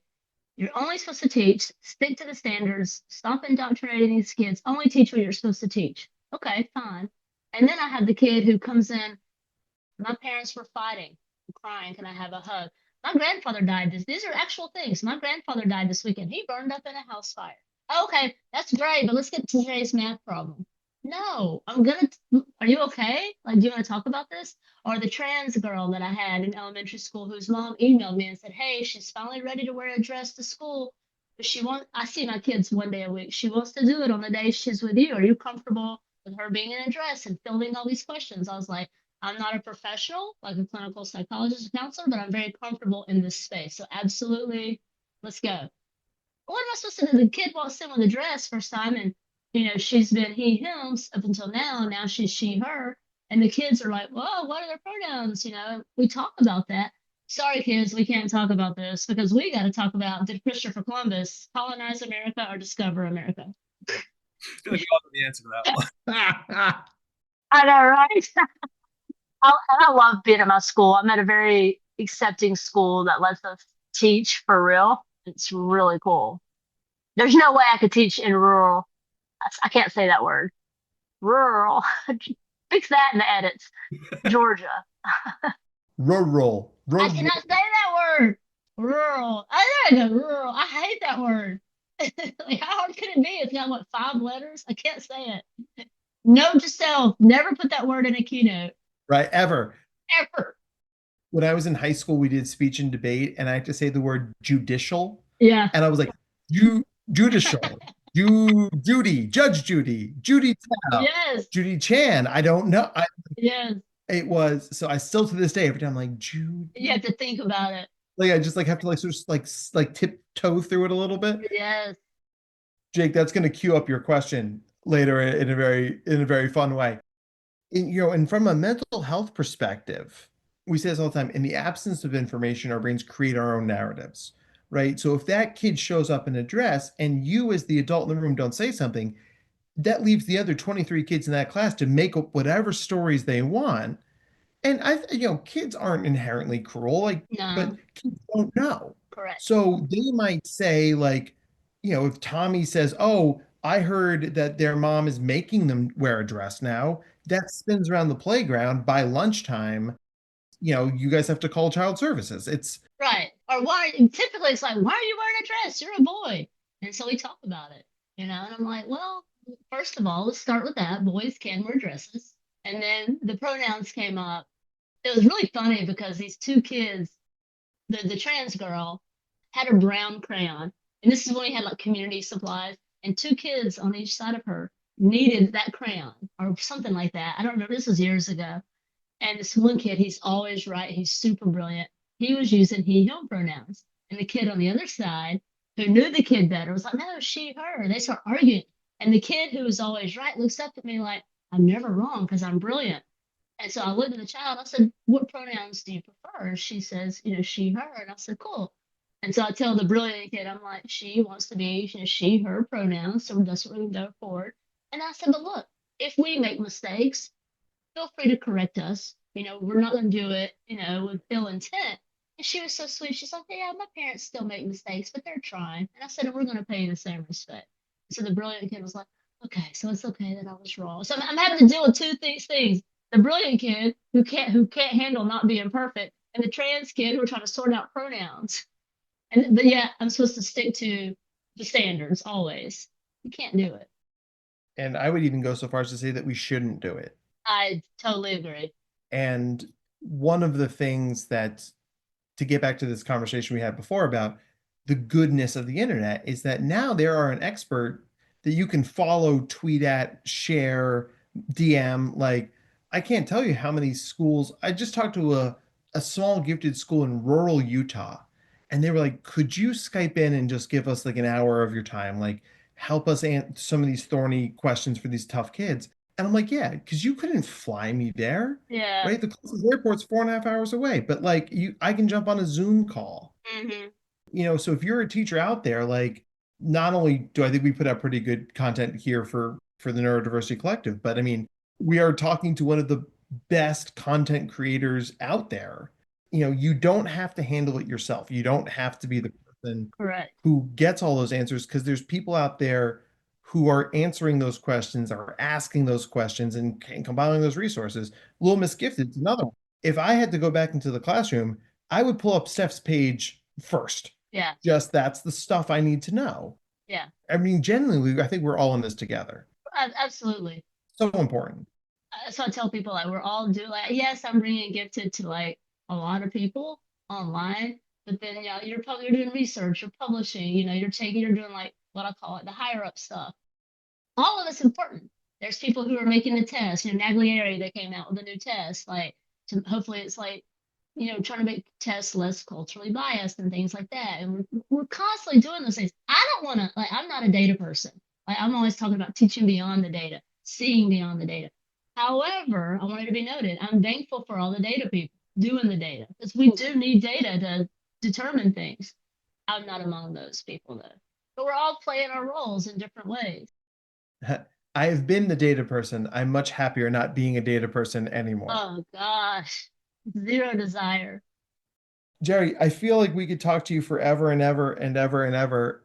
you're only supposed to teach, stick to the standards, stop indoctrinating these kids, only teach what you're supposed to teach. Okay, fine. And then I have the kid who comes in, my parents were fighting, I'm crying, can I have a hug? My grandfather died. These are actual things. My grandfather died this weekend. He burned up in a house fire. Okay, that's great, but let's get to today's math problem. No, are you okay? Like, do you want to talk about this? Or the trans girl that I had in elementary school whose mom emailed me and said, hey, she's finally ready to wear a dress to school. But I see my kids one day a week. She wants to do it on the day she's with you. Are you comfortable with her being in a dress and filling all these questions? I was like, I'm not a professional, like a clinical psychologist or counselor, but I'm very comfortable in this space. So absolutely, let's go. What am I supposed to do? The kid walks in with a dress first time, and she's been he, him up until now. Now she's she, her, and the kids are like, "Whoa, what are their pronouns?" We talk about that. Sorry, kids, we can't talk about this because we got to talk about, did Christopher Columbus colonize America or discover America? I feel like we all know the answer to that one. I know, right? I love being at my school. I'm at a very accepting school that lets us teach for real. It's really cool. There's no way I could teach in rural. I can't say that word. Rural. Fix that in the edits. Georgia. Rural. I cannot say that word. Rural. I know rural. I hate that word. Like, how hard could it be? It's got what, 5 letters? I can't say it. Note to self: never put that word in a keynote. Right, ever. Ever. When I was in high school, we did speech and debate, and I had to say the word judicial. Yeah. And I was like, judicial. Judy, Judge Judy, Judy Tao, yes. Judy Chan. I don't know. Yes. It was, so I still to this day, every time I'm like, Judy. You have to think about it. Like I just like have to like sort of like tiptoe through it a little bit. Yes. Jake, that's going to cue up your question later in a very fun way. And from a mental health perspective, we say this all the time, in the absence of information, our brains create our own narratives, right? So if that kid shows up in a dress and you as the adult in the room don't say something, that leaves the other 23 kids in that class to make up whatever stories they want. And kids aren't inherently cruel, no. But kids don't know. Correct. So they might say, like, if Tommy says, oh, I heard that their mom is making them wear a dress now, that spins around the playground by lunchtime. You guys have to call child services. It's right. Or typically it's like, why are you wearing a dress? You're a boy. And so we talk about it, and I'm like, well, first of all, let's start with that. Boys can wear dresses. And then the pronouns came up. It was really funny because these 2 kids, the trans girl had a brown crayon. And this is when we had like community supplies, and 2 kids on each side of her needed that crayon or something like that. I don't remember. This was years ago. And this one kid, he's always right. He's super brilliant. He was using he, him pronouns. And the kid on the other side, who knew the kid better, was like, no, she, her. And they start arguing. And the kid who was always right looks up at me like, I'm never wrong because I'm brilliant. And so I looked at the child. I said, what pronouns do you prefer? And she says, she, her. And I said, cool. And so I tell the brilliant kid, I'm like, she wants to be, she, her pronouns. So that's what we go forward. And I said, but look, if we make mistakes, feel free to correct us. We're not going to do it, with ill intent. And she was so sweet. She's like, yeah, my parents still make mistakes, but they're trying. And I said, we're going to pay you the same respect. So the brilliant kid was like, okay, so it's okay that I was wrong. So I'm having to deal with 2 things. The brilliant kid who can't handle not being perfect, and the trans kid who are trying to sort out pronouns. But yeah, I'm supposed to stick to the standards always. You can't do it. And I would even go so far as to say that we shouldn't do it. I totally agree. And one of the things that, to get back to this conversation we had before about the goodness of the internet, is that now there are an expert that you can follow, tweet at, share, DM. Like, I can't tell you how many schools. I just talked to a small gifted school in rural Utah, and they were like, could you Skype in and just give us like an hour of your time? Like, help us answer some of these thorny questions for these tough kids. And I'm like, yeah, because you couldn't fly me there. Yeah. Right. The closest airport's 4.5 hours away. But like I can jump on a Zoom call. Mm-hmm. So if you're a teacher out there, like, not only do I think we put out pretty good content here for the Neurodiversity Collective, but I mean, we are talking to one of the best content creators out there. You don't have to handle it yourself. You don't have to be the person Correct. who gets all those answers, because there's people out there who are answering those questions, are asking those questions, and compiling those resources. Little Miss Gifted's another one. If I had to go back into the classroom, I would pull up Steph's page first. Yeah. Just that's the stuff I need to know. Yeah. I mean, genuinely, I think we're all in this together. Absolutely. So important. So I tell people, like, we're all yes, I'm bringing Gifted to like a lot of people online, but then you're doing research, you're publishing, you're doing like what I call it, the higher up stuff. All of it's important. There's people who are making the test. Naglieri, they came out with a new test. Like, hopefully it's like, trying to make tests less culturally biased and things like that. And we're constantly doing those things. I don't want to, like, I'm not a data person. Like, I'm always talking about teaching beyond the data, seeing beyond the data. However, I want it to be noted, I'm thankful for all the data people doing the data, because we do need data to determine things. I'm not among those people, though. But we're all playing our roles in different ways. I have been the data person. I'm much happier not being a data person anymore. Oh, gosh. Zero desire. Jere, I feel like we could talk to you forever and ever and ever and ever,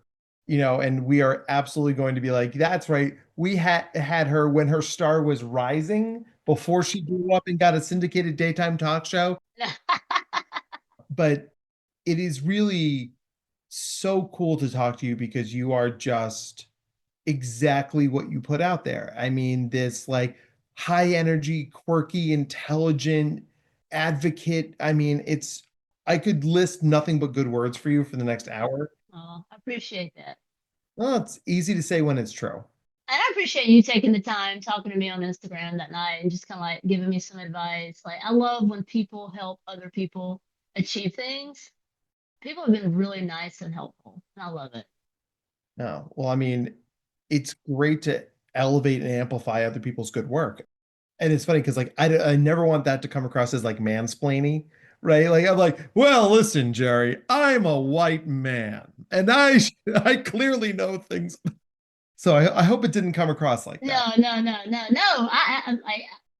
and we are absolutely going to be like, that's right. We had her when her star was rising, before she grew up and got a syndicated daytime talk show. But it is really so cool to talk to you, because you are just exactly what you put out there. I mean, this like high energy, quirky, intelligent advocate. I mean, I could list nothing but good words for you for the next hour. Oh, I appreciate that. Well, it's easy to say when it's true. And I appreciate you taking the time talking to me on Instagram that night and just kind of like giving me some advice. Like, I love when people help other people achieve things. People have been really nice and helpful, and I love it. No, well, I mean, it's great to elevate and amplify other people's good work. And it's funny because, like, I never want that to come across as like mansplaining, right? Like, I'm like, well, listen, Jere, I'm a white man, and I clearly know things. So I hope it didn't come across like that. No.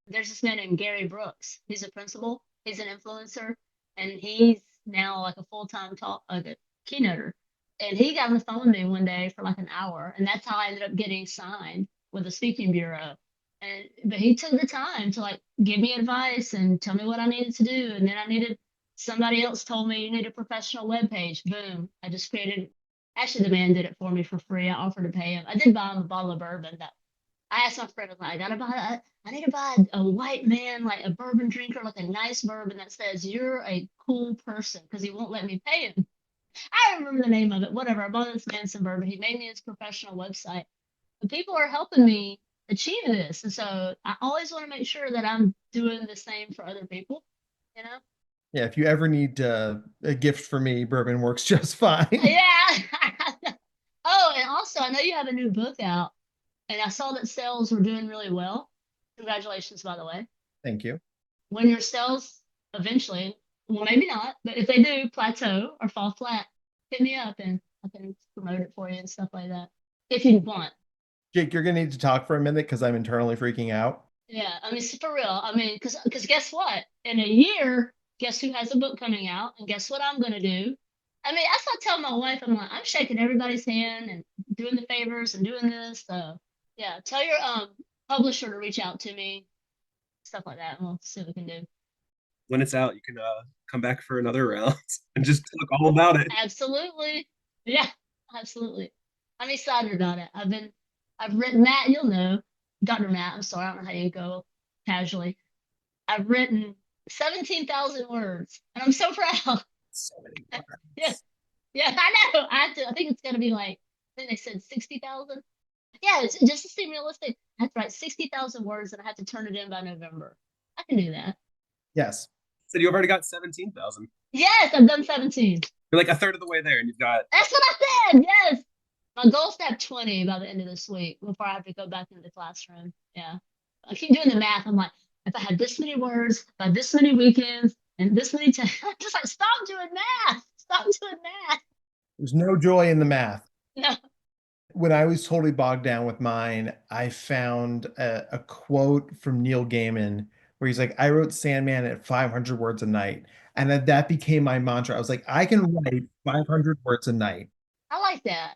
There's this man named Gary Brooks. He's a principal. He's an influencer, and he's now like a full-time like a keynoter. And he got on the phone with me one day for like an hour, and that's how I ended up getting signed with the speaking bureau. But he took the time to like give me advice and tell me what I needed to do. And then somebody else told me you need a professional web page. Boom. I just created, actually the man did it for me for free. I offered to pay him. I did buy him a bottle of bourbon. That I asked my friend, I need to buy a white man, like a bourbon drinker, like a nice bourbon that says you're a cool person, because he won't let me pay him. I don't remember the name of it. Whatever. I bought this man some bourbon. He made me his professional website. But people are helping me achieve this. And so I always want to make sure that I'm doing the same for other people, Yeah, if you ever need a gift for me, bourbon works just fine. Yeah. Oh, and also, I know you have a new book out, and I saw that sales were doing really well. Congratulations, by the way. Thank you. When your sales eventually, well, maybe not, but if they do plateau or fall flat, hit me up and I can promote it for you and stuff like that, if you want. Jake, you're going to need to talk for a minute because I'm internally freaking out. Yeah, I mean, for real. I mean, because guess what? In a year, guess who has a book coming out? And guess what I'm going to do? I mean, that's what I tell my wife. I'm like, I'm shaking everybody's hand and doing the favors and doing this. So, yeah, tell your publisher to reach out to me, stuff like that, and we'll see what we can do. When it's out, you can come back for another round and just talk all about it. Absolutely. Yeah, absolutely. I'm excited about it. I've written Matt, you'll know, Dr. Matt, I'm sorry, I don't know how you go casually. I've written 17,000 words, and I'm so proud. So many words. Yeah, I know. I think it's going to be like, I think they said 60,000. Yeah, it's just to seem realistic. I have to write 60,000 words, and I have to turn it in by November. I can do that. Yes. So you've already got 17,000. Yes, I've done 17. You're like a third of the way there, and you've got. That's what I said. Yes. My goal is to have 20 by the end of this week before I have to go back into the classroom. Yeah. I keep doing the math. I'm like, if I had this many words by this many weekends and this many times, I'm just like, stop doing math. Stop doing math. There's no joy in the math. No. When I was totally bogged down with mine, I found a quote from Neil Gaiman where he's like, I wrote Sandman at 500 words a night. And that became my mantra. I was like, I can write 500 words a night. I like that.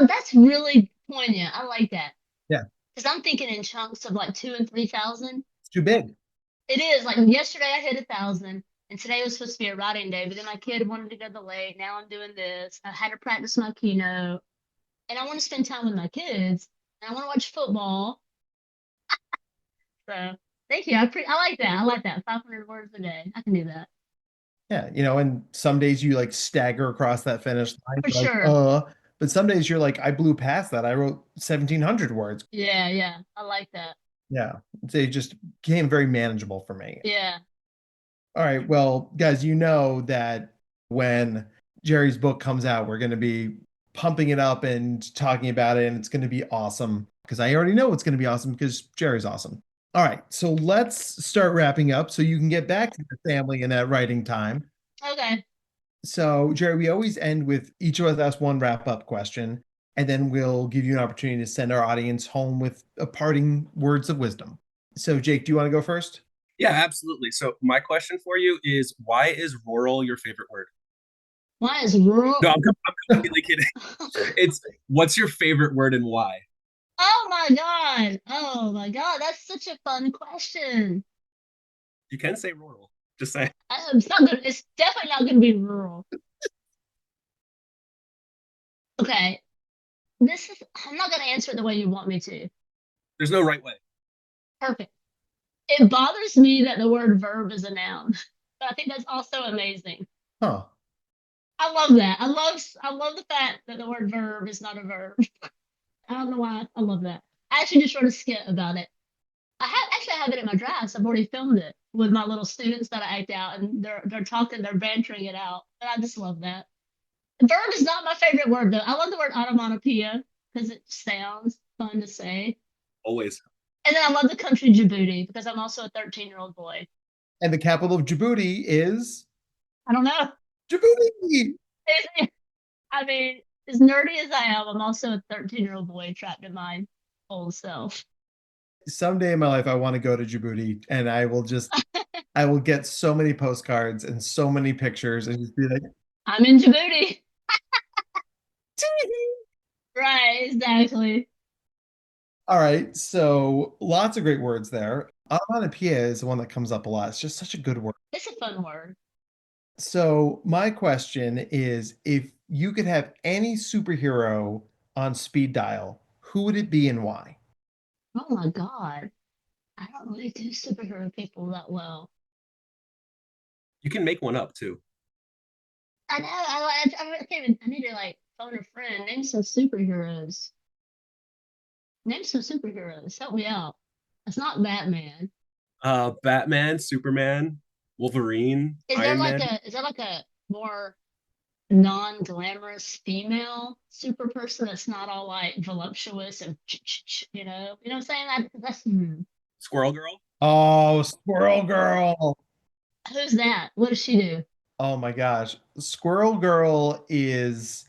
That's really poignant. I like that. Yeah. Because I'm thinking in chunks of like 2,000 and 3,000. It's too big. It is. Like yesterday I hit 1,000, and today was supposed to be a writing day, but then my kid wanted to go to the lake. Now I'm doing this. I had to practice my keynote, and I want to spend time with my kids, and I want to watch football. So thank you. I like that. I like that. 500 words a day. I can do that. Yeah, and some days you like stagger across that finish line. For sure. But some days you're like, I blew past that. I wrote 1,700 words. Yeah. I like that. Yeah. They just became very manageable for me. Yeah. All right. Well, guys, you know that when Jere's book comes out, we're going to be pumping it up and talking about it, and it's going to be awesome because I already know it's going to be awesome because Jere's awesome. All right. So let's start wrapping up so you can get back to the family in that writing time. Okay. So, Jere, we always end with each of us ask one wrap-up question, and then we'll give you an opportunity to send our audience home with a parting words of wisdom. So, Jake, do you want to go first? Yeah, absolutely. So my question for you is, why is rural your favorite word? Why is rural? No, I'm completely kidding. It's what's your favorite word and why? Oh my God. That's such a fun question. You can say rural. Just say. It's definitely not gonna be rural. Okay. I'm not gonna answer it the way you want me to. There's no right way. Perfect. It bothers me that the word verb is a noun, but I think that's also amazing. Huh. I love that. I love the fact that the word verb is not a verb. I don't know why I love that. I actually just wrote a skit about it. I have it in my drafts. I've already filmed it with my little students that I act out, and they're talking, they're bantering it out. And I just love that. Verb is not my favorite word though. I love the word onomatopoeia because it sounds fun to say. Always. And then I love the country Djibouti because I'm also a 13-year-old boy. And the capital of Djibouti is? I don't know. Djibouti! I mean, as nerdy as I am, I'm also a 13-year-old boy trapped in my old self. Someday in my life, I want to go to Djibouti, and I will get so many postcards and so many pictures and just be like, I'm in Djibouti. Right, exactly. All right, so lots of great words there. Onomatopoeia is the one that comes up a lot. It's just such a good word. It's a fun word. So my question is, if you could have any superhero on speed dial, who would it be and why? Oh my God. I don't really do superhero people that well. You can make one up too. I know. I need to like phone a friend. Name some superheroes. Help me out. It's not Batman. Batman, Superman, Wolverine, Iron Man. Is there like a more non-glamorous female super person that's not all like voluptuous and you know what I'm saying? That's Squirrel Girl. Oh, Squirrel Girl. Who's that? What does she do? Oh my gosh. Squirrel Girl is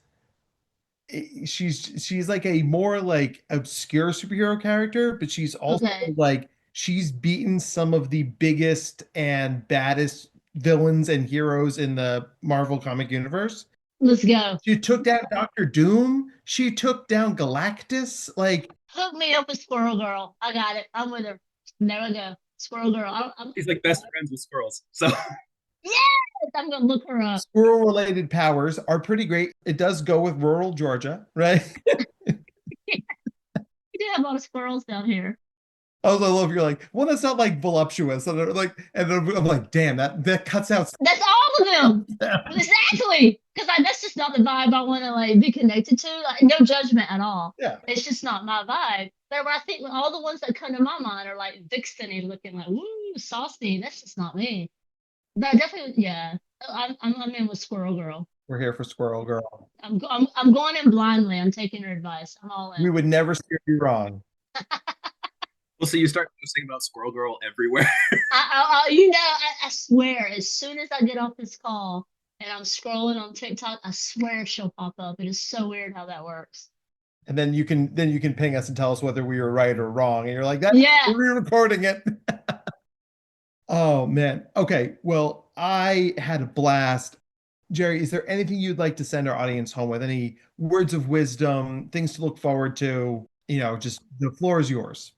she's like a more like obscure superhero character, but she's also like she's beaten some of the biggest and baddest villains and heroes in the Marvel comic universe. Let's go. She took down Doctor Doom. She took down Galactus. Like, hook me up with Squirrel Girl. I got it. I'm with her. There we go. Squirrel Girl. He's like best friends with squirrels. So yes, I'm gonna look her up. Squirrel related powers are pretty great. It does go with rural Georgia, right? We do have a lot of squirrels down here. Oh, I love you're like, well, that's not like voluptuous. And I'm like, damn, that cuts out. That's all of them. Exactly. Because that's just not the vibe I want to like be connected to. Like, no judgment at all. Yeah. It's just not my vibe. But I think all the ones that come to my mind are like vixen-y looking, like, woo, saucy. That's just not me. But definitely, yeah. I'm in with Squirrel Girl. We're here for Squirrel Girl. I'm going in blindly. I'm taking her advice. I'm all in. We would never steer you wrong. Well, so you start posting about Squirrel Girl everywhere. I swear, as soon as I get off this call and I'm scrolling on TikTok, I swear she'll pop up. It is so weird how that works. And then you can ping us and tell us whether we were right or wrong. And you're like, that we're recording it. Oh man. Okay. Well, I had a blast. Jere, is there anything you'd like to send our audience home with? Any words of wisdom, things to look forward to? Just the floor is yours.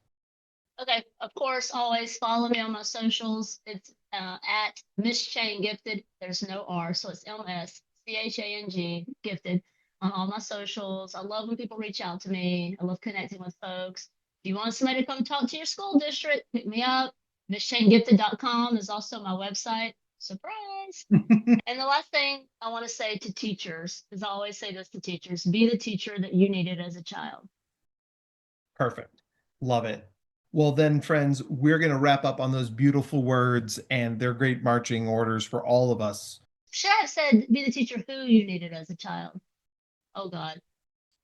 Okay. Of course, always follow me on my socials. It's at Miss Chang Gifted. There's no R, so it's MSCHANG Gifted on all my socials. I love when people reach out to me. I love connecting with folks. If you want somebody to come talk to your school district, pick me up. MissChangGifted.com is also my website. Surprise. And the last thing I want to say to teachers, because I always say this to teachers, be the teacher that you needed as a child. Perfect. Love it. Well, then, friends, we're going to wrap up on those beautiful words and their great marching orders for all of us. Should I have said be the teacher who you needed as a child? Oh, God.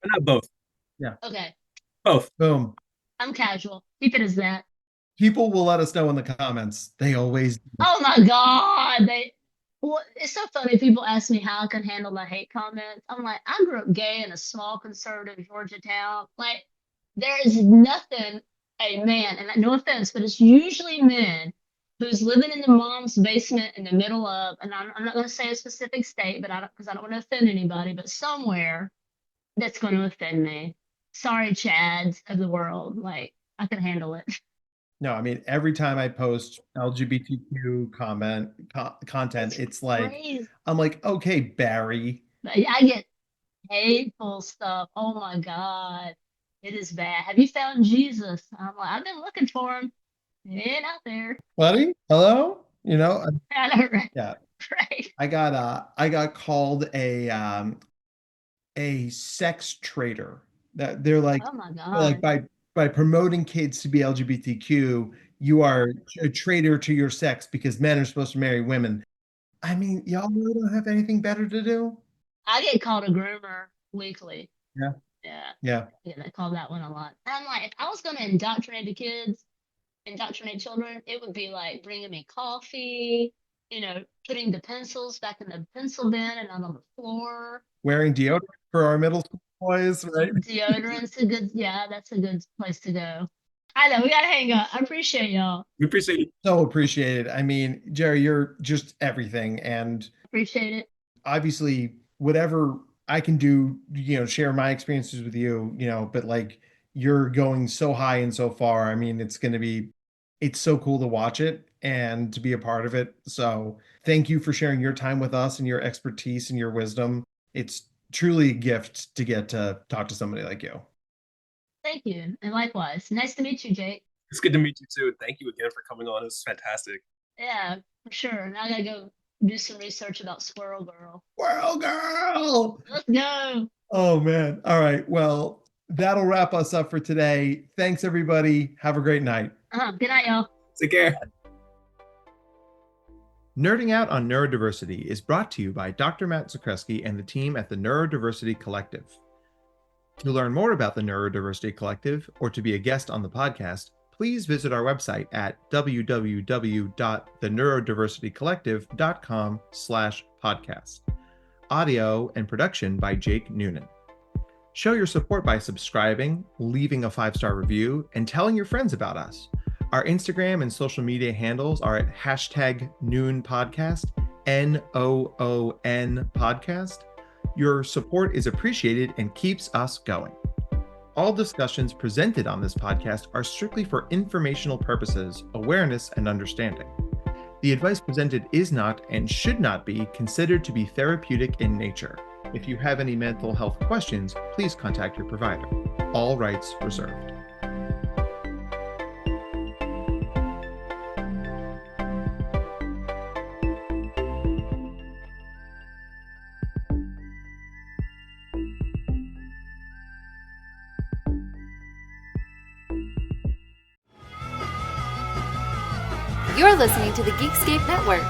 Not both. Yeah. Okay. Both. Boom. I'm casual. Keep it as that. People will let us know in the comments. They always do. Oh, my God. Well, it's so funny. People ask me how I can handle the hate comments. I'm like, I grew up gay in a small conservative Georgia town. Like, there is nothing a man, and no offense, but it's usually men who's living in the mom's basement in the middle of, and I'm not going to say a specific state, but because I don't want to offend anybody, but somewhere that's going to offend me. Sorry, Chads of the world. Like, I can handle it. No, I mean, every time I post LGBTQ content, it's like, crazy. I'm like, okay, Barry. I get hateful stuff. Oh my God. It is bad. Have you found Jesus? I'm like, I've been looking for him. He ain't out there. Buddy, hello? I know, right? Yeah. Right. I got called a sex traitor. That they're like, oh my God. Like by promoting kids to be LGBTQ, you are a traitor to your sex because men are supposed to marry women. I mean, y'all really don't have anything better to do? I get called a groomer weekly. Yeah. Yeah, they call that one a lot. I'm like, if I was going to indoctrinate children, it would be like bringing me coffee, putting the pencils back in the pencil bin and not on the floor. Wearing deodorant for our middle school boys, right? Deodorant's that's a good place to go. I know, we got to hang up. I appreciate y'all. We appreciate it. So appreciate it. I mean, Jere, you're just everything. And appreciate it. Obviously, whatever I can do, share my experiences with you, but like you're going so high and so far. I mean, it's so cool to watch it and to be a part of it. So thank you for sharing your time with us and your expertise and your wisdom. It's truly a gift to get to talk to somebody like you. Thank you. And likewise. Nice to meet you, Jake. It's good to meet you too. Thank you again for coming on. It was fantastic. Yeah, for sure. Now I gotta go do some research about Squirrel Girl. Squirrel Girl! Let's go. Oh, man. All right. Well, that'll wrap us up for today. Thanks, everybody. Have a great night. Good night, y'all. Take care. Nerding Out on Neurodiversity is brought to you by Dr. Matt Zakreski and the team at the Neurodiversity Collective. To learn more about the Neurodiversity Collective or to be a guest on the podcast, please visit our website at www.theneurodiversitycollective.com/podcast. Audio and production by Jake Noonan. Show your support by subscribing, leaving a 5-star review, and telling your friends about us. Our Instagram and social media handles are at #NoonPodcast, NOON podcast. Your support is appreciated and keeps us going. All discussions presented on this podcast are strictly for informational purposes, awareness, and understanding. The advice presented is not and should not be considered to be therapeutic in nature. If you have any mental health questions, please contact your provider. All rights reserved. You're listening to the Geekscape Network.